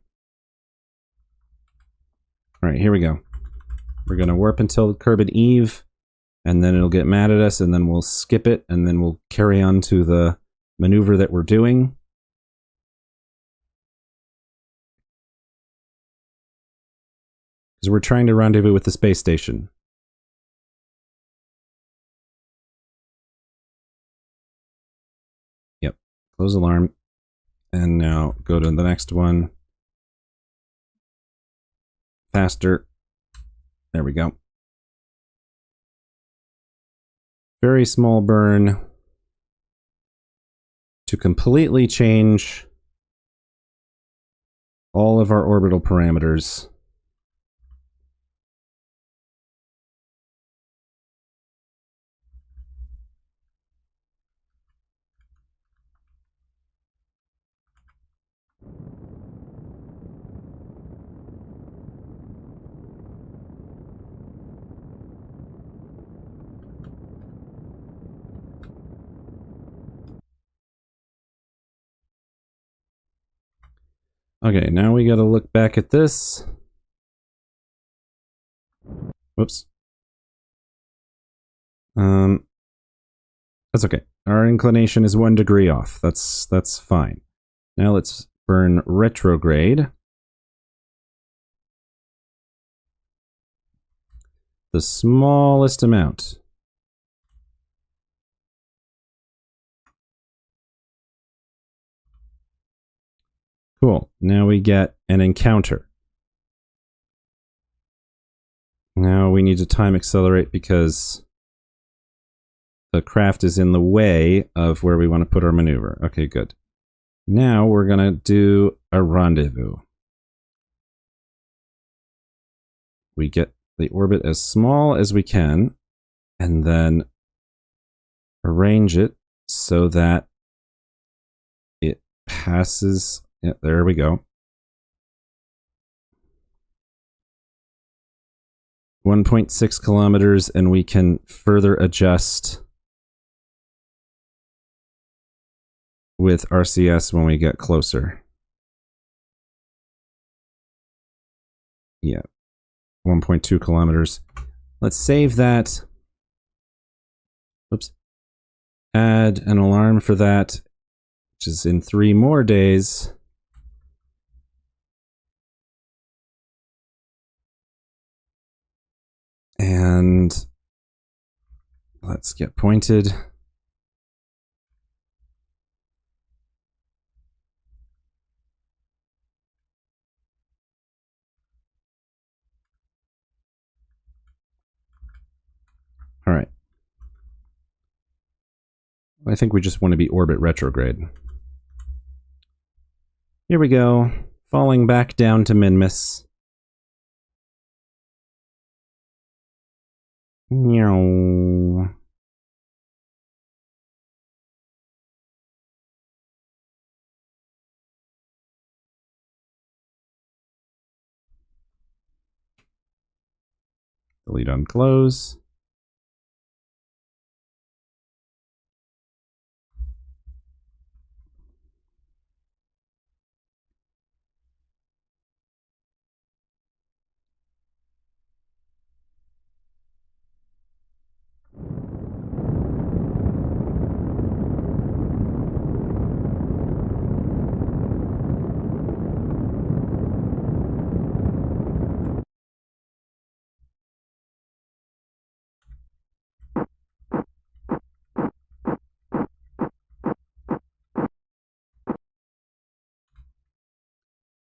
Alright, here we go. We're going to warp until Kerbin Eve, and then it'll get mad at us, and then we'll skip it, and then we'll carry on to the maneuver that we're doing. Because we're trying to rendezvous with the space station. Yep. Close alarm. And now go to the next one. Faster. There we go. Very small burn to completely change all of our orbital parameters. Okay, now we gotta look back at this. Whoops. That's okay. Our inclination is 1 degree off. That's fine. Now let's burn retrograde. The smallest amount. Cool. Now we get an encounter. Now we need to time accelerate because the craft is in the way of where we want to put our maneuver. Okay, good. Now we're going to do a rendezvous. We get the orbit as small as we can and then arrange it so that it passes. Yeah, there we go. 1.6 kilometers, and we can further adjust with RCS when we get closer. Yeah, 1.2 kilometers. Let's save that. Oops. Add an alarm for that which is in 3 more days. And let's get pointed. All right. I think we just want to be orbit retrograde. Here we go. Falling back down to Minmus. Meow. Delete on close.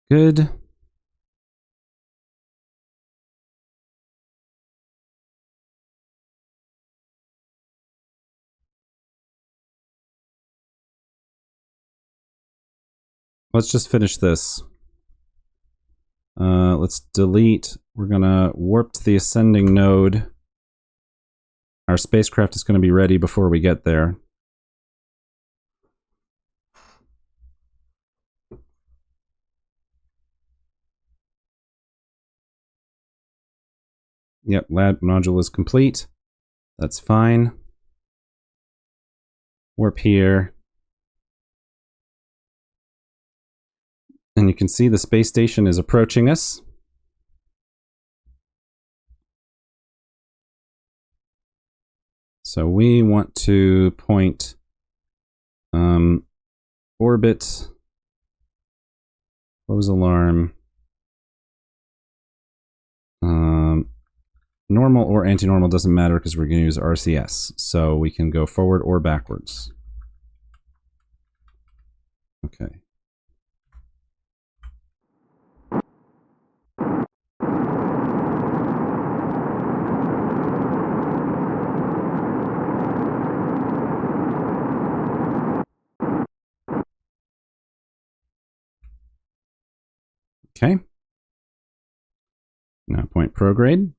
Good. Let's just finish this. Let's delete. We're gonna warp to the ascending node. Our spacecraft is going to be ready before we get there. Yep, lab module is complete. That's fine. Warp here. And you can see the space station is approaching us. So we want to point orbit, close alarm, normal or anti-normal doesn't matter because we're going to use RCS. So we can go forward or backwards. Okay. Okay. Now point prograde.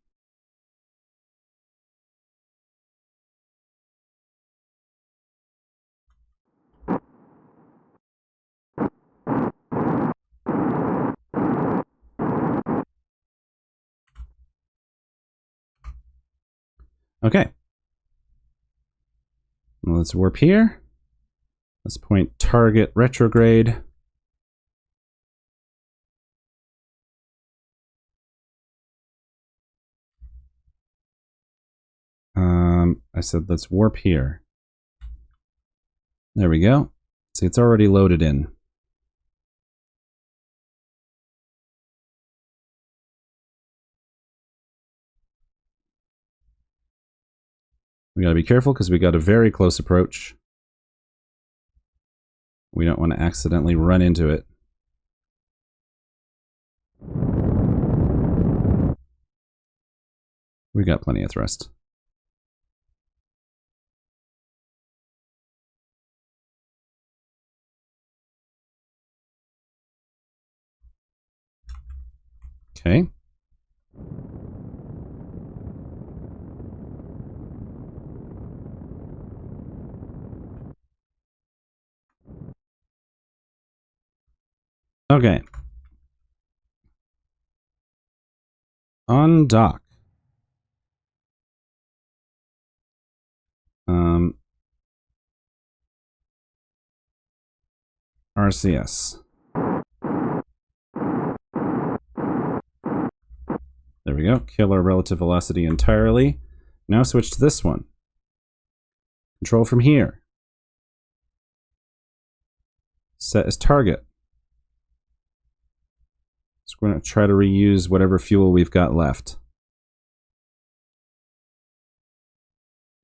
Okay. Let's warp here. Let's point target retrograde. I said let's warp here. There we go. See, it's already loaded in. We gotta be careful because we got a very close approach. We don't want to accidentally run into it. We got plenty of thrust. Okay. Okay. On dock. RCS. There we go. Kill our relative velocity entirely. Now switch to this one. Control from here. Set as target. So we're going to try to reuse whatever fuel we've got left.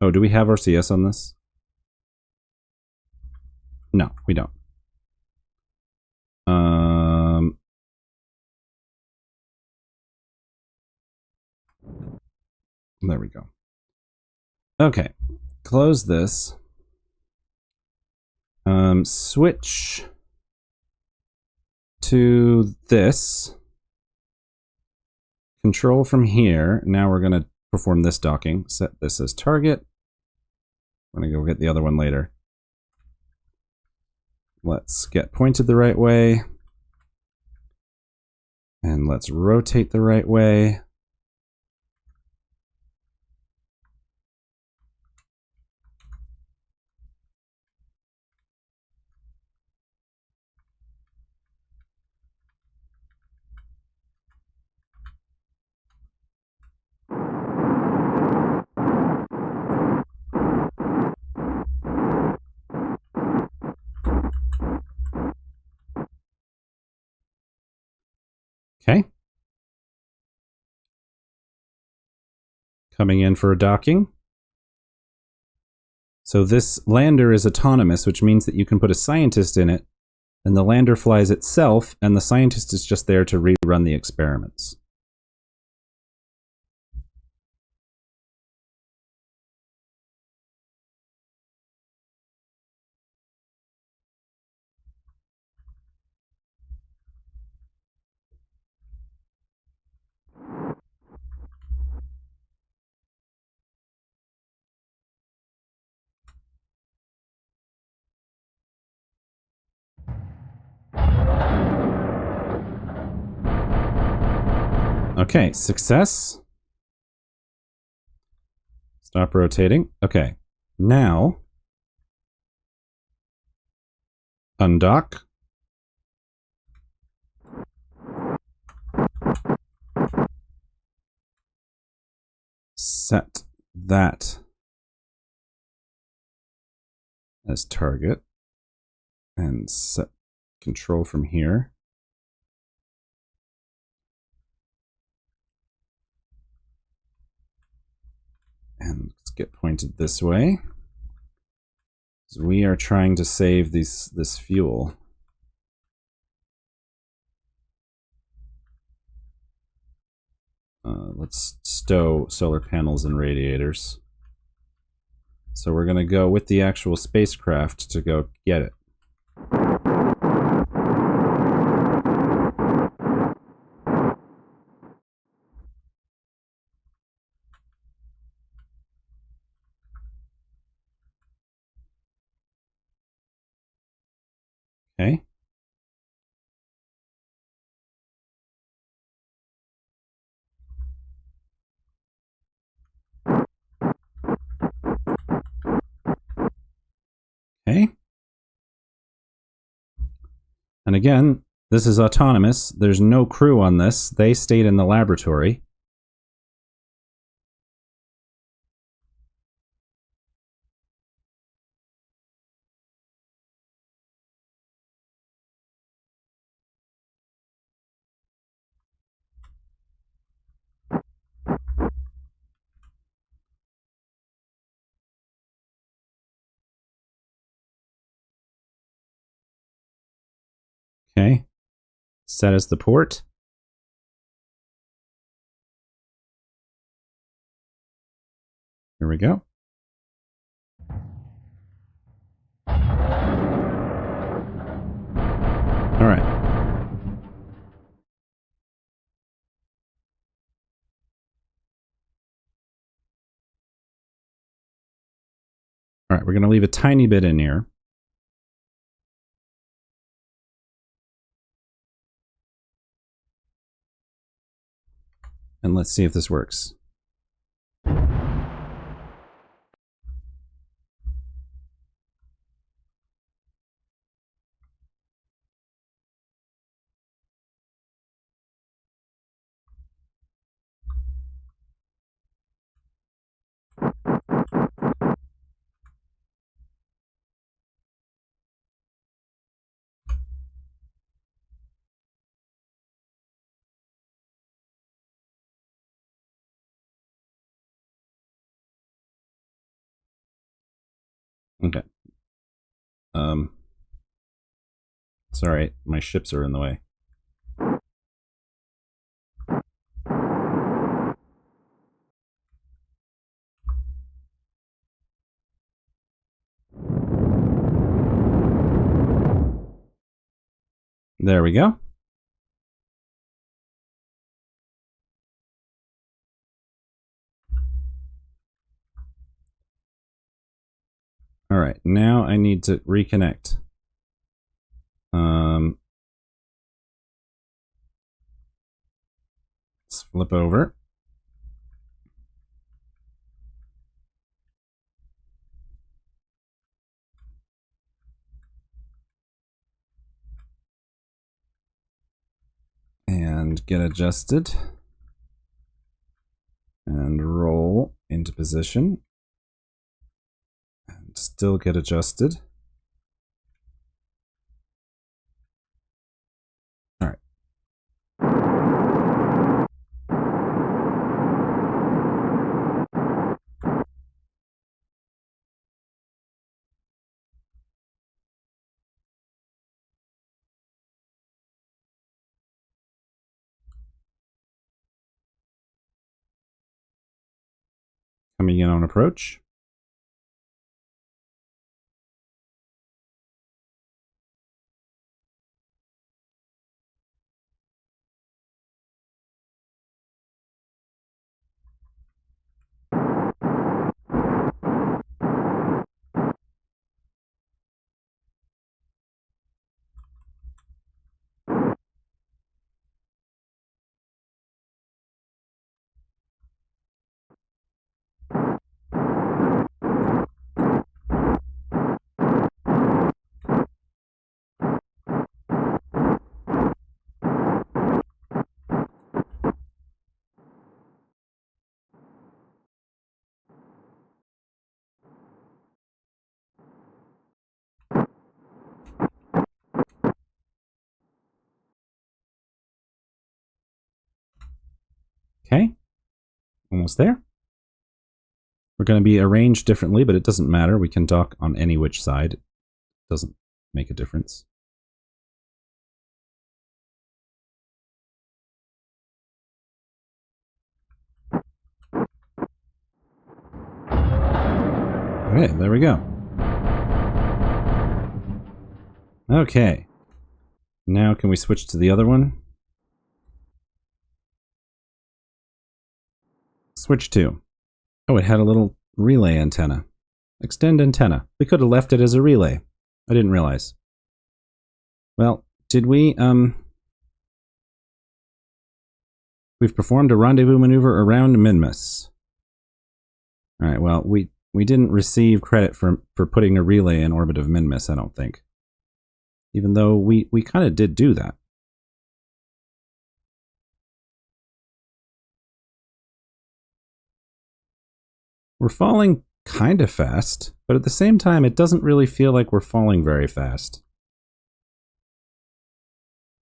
Oh, do we have RCS on this? No, we don't. There we go. Okay, close this. Switch to this. Control from here. Now we're going to perform this docking. Set this as target. I'm going to go get the other one later. Let's get pointed the right way. And let's rotate the right way. Okay. Coming in for a docking. So this lander is autonomous, which means that you can put a scientist in it, and the lander flies itself, and the scientist is just there to rerun the experiments. Okay, success. Stop rotating. Okay, now undock. Set that as target and set control from here. And let's get pointed this way. So we are trying to save this fuel. Let's stow solar panels and radiators. So we're going to go with the actual spacecraft to go get it. Okay. Okay. And again, this is autonomous. There's no crew on this. They stayed in the laboratory. Okay. Set as the port. Here we go. All right. All right, we're going to leave a tiny bit in here. And let's see if this works. Okay. Sorry, my ships are in the way. There we go. All right, now I need to reconnect. Let's flip over. And get adjusted. And roll into position. And still get adjusted. All right. Coming in on approach. Okay, almost there. We're going to be arranged differently, but it doesn't matter. We can dock on any which side. It doesn't make a difference. Okay, there we go. Okay. Now can we switch to the other one? Switch to. Oh, it had a little relay antenna. Extend antenna. We could have left it as a relay. I didn't realize. Well, did we, we've performed a rendezvous maneuver around Minmus. Alright, well, we didn't receive credit for putting a relay in orbit of Minmus, I don't think. Even though we kind of did do that. We're falling kind of fast, but at the same time, it doesn't really feel like we're falling very fast.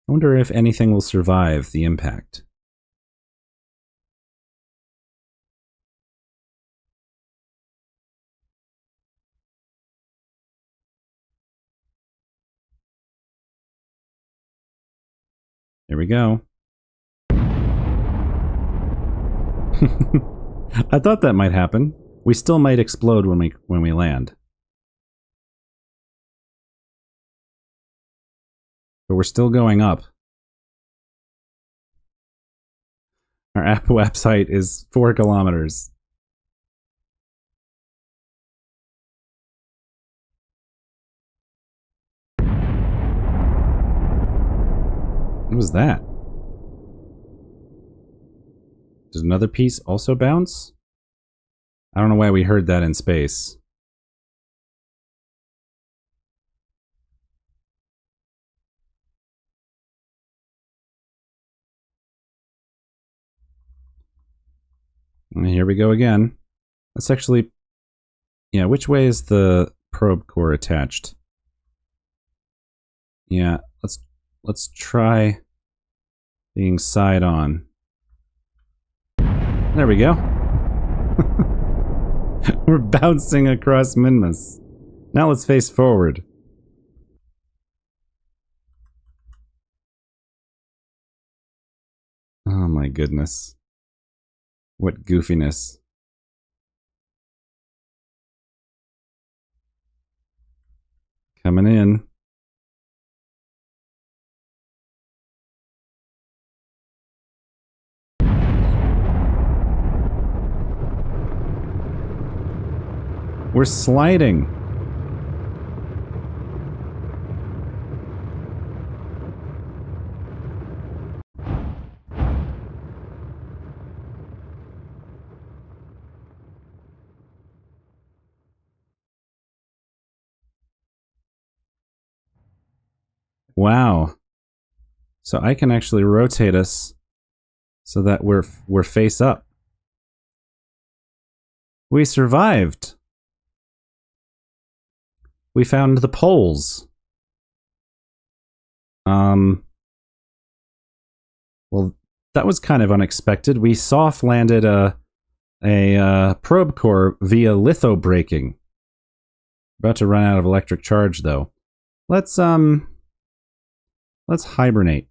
I wonder if anything will survive the impact. Here we go. I thought that might happen. We still might explode when we land. But we're still going up. Our APOAPS height is 4 kilometers. What was that? Does another piece also bounce? I don't know why we heard that in space. And here we go again. Let's actually... Yeah, which way is the probe core attached? Yeah, let's try being side on. There we go. We're bouncing across Minmus. Now let's face forward. Oh my goodness. What goofiness. Coming in. We're sliding. Wow. So I can actually rotate us so that we're face up. We survived. We found the poles. Well, that was kind of unexpected. We soft landed a probe core via litho braking. About to run out of electric charge though. Let's hibernate.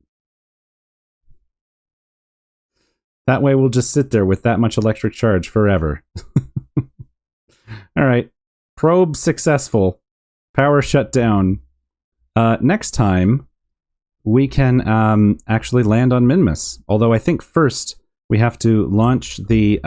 That way we'll just sit there with that much electric charge forever. All right. Probe successful. Power shut down. Next time, we can actually land on Minmus. Although I think first we have to launch the...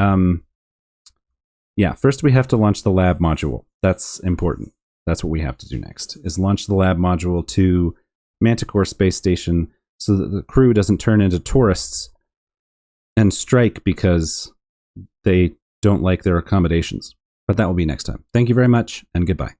first we have to launch the lab module. That's important. That's what we have to do next, is launch the lab module to Manticore Space Station so that the crew doesn't turn into tourists and strike because they don't like their accommodations. But that will be next time. Thank you very much, and goodbye.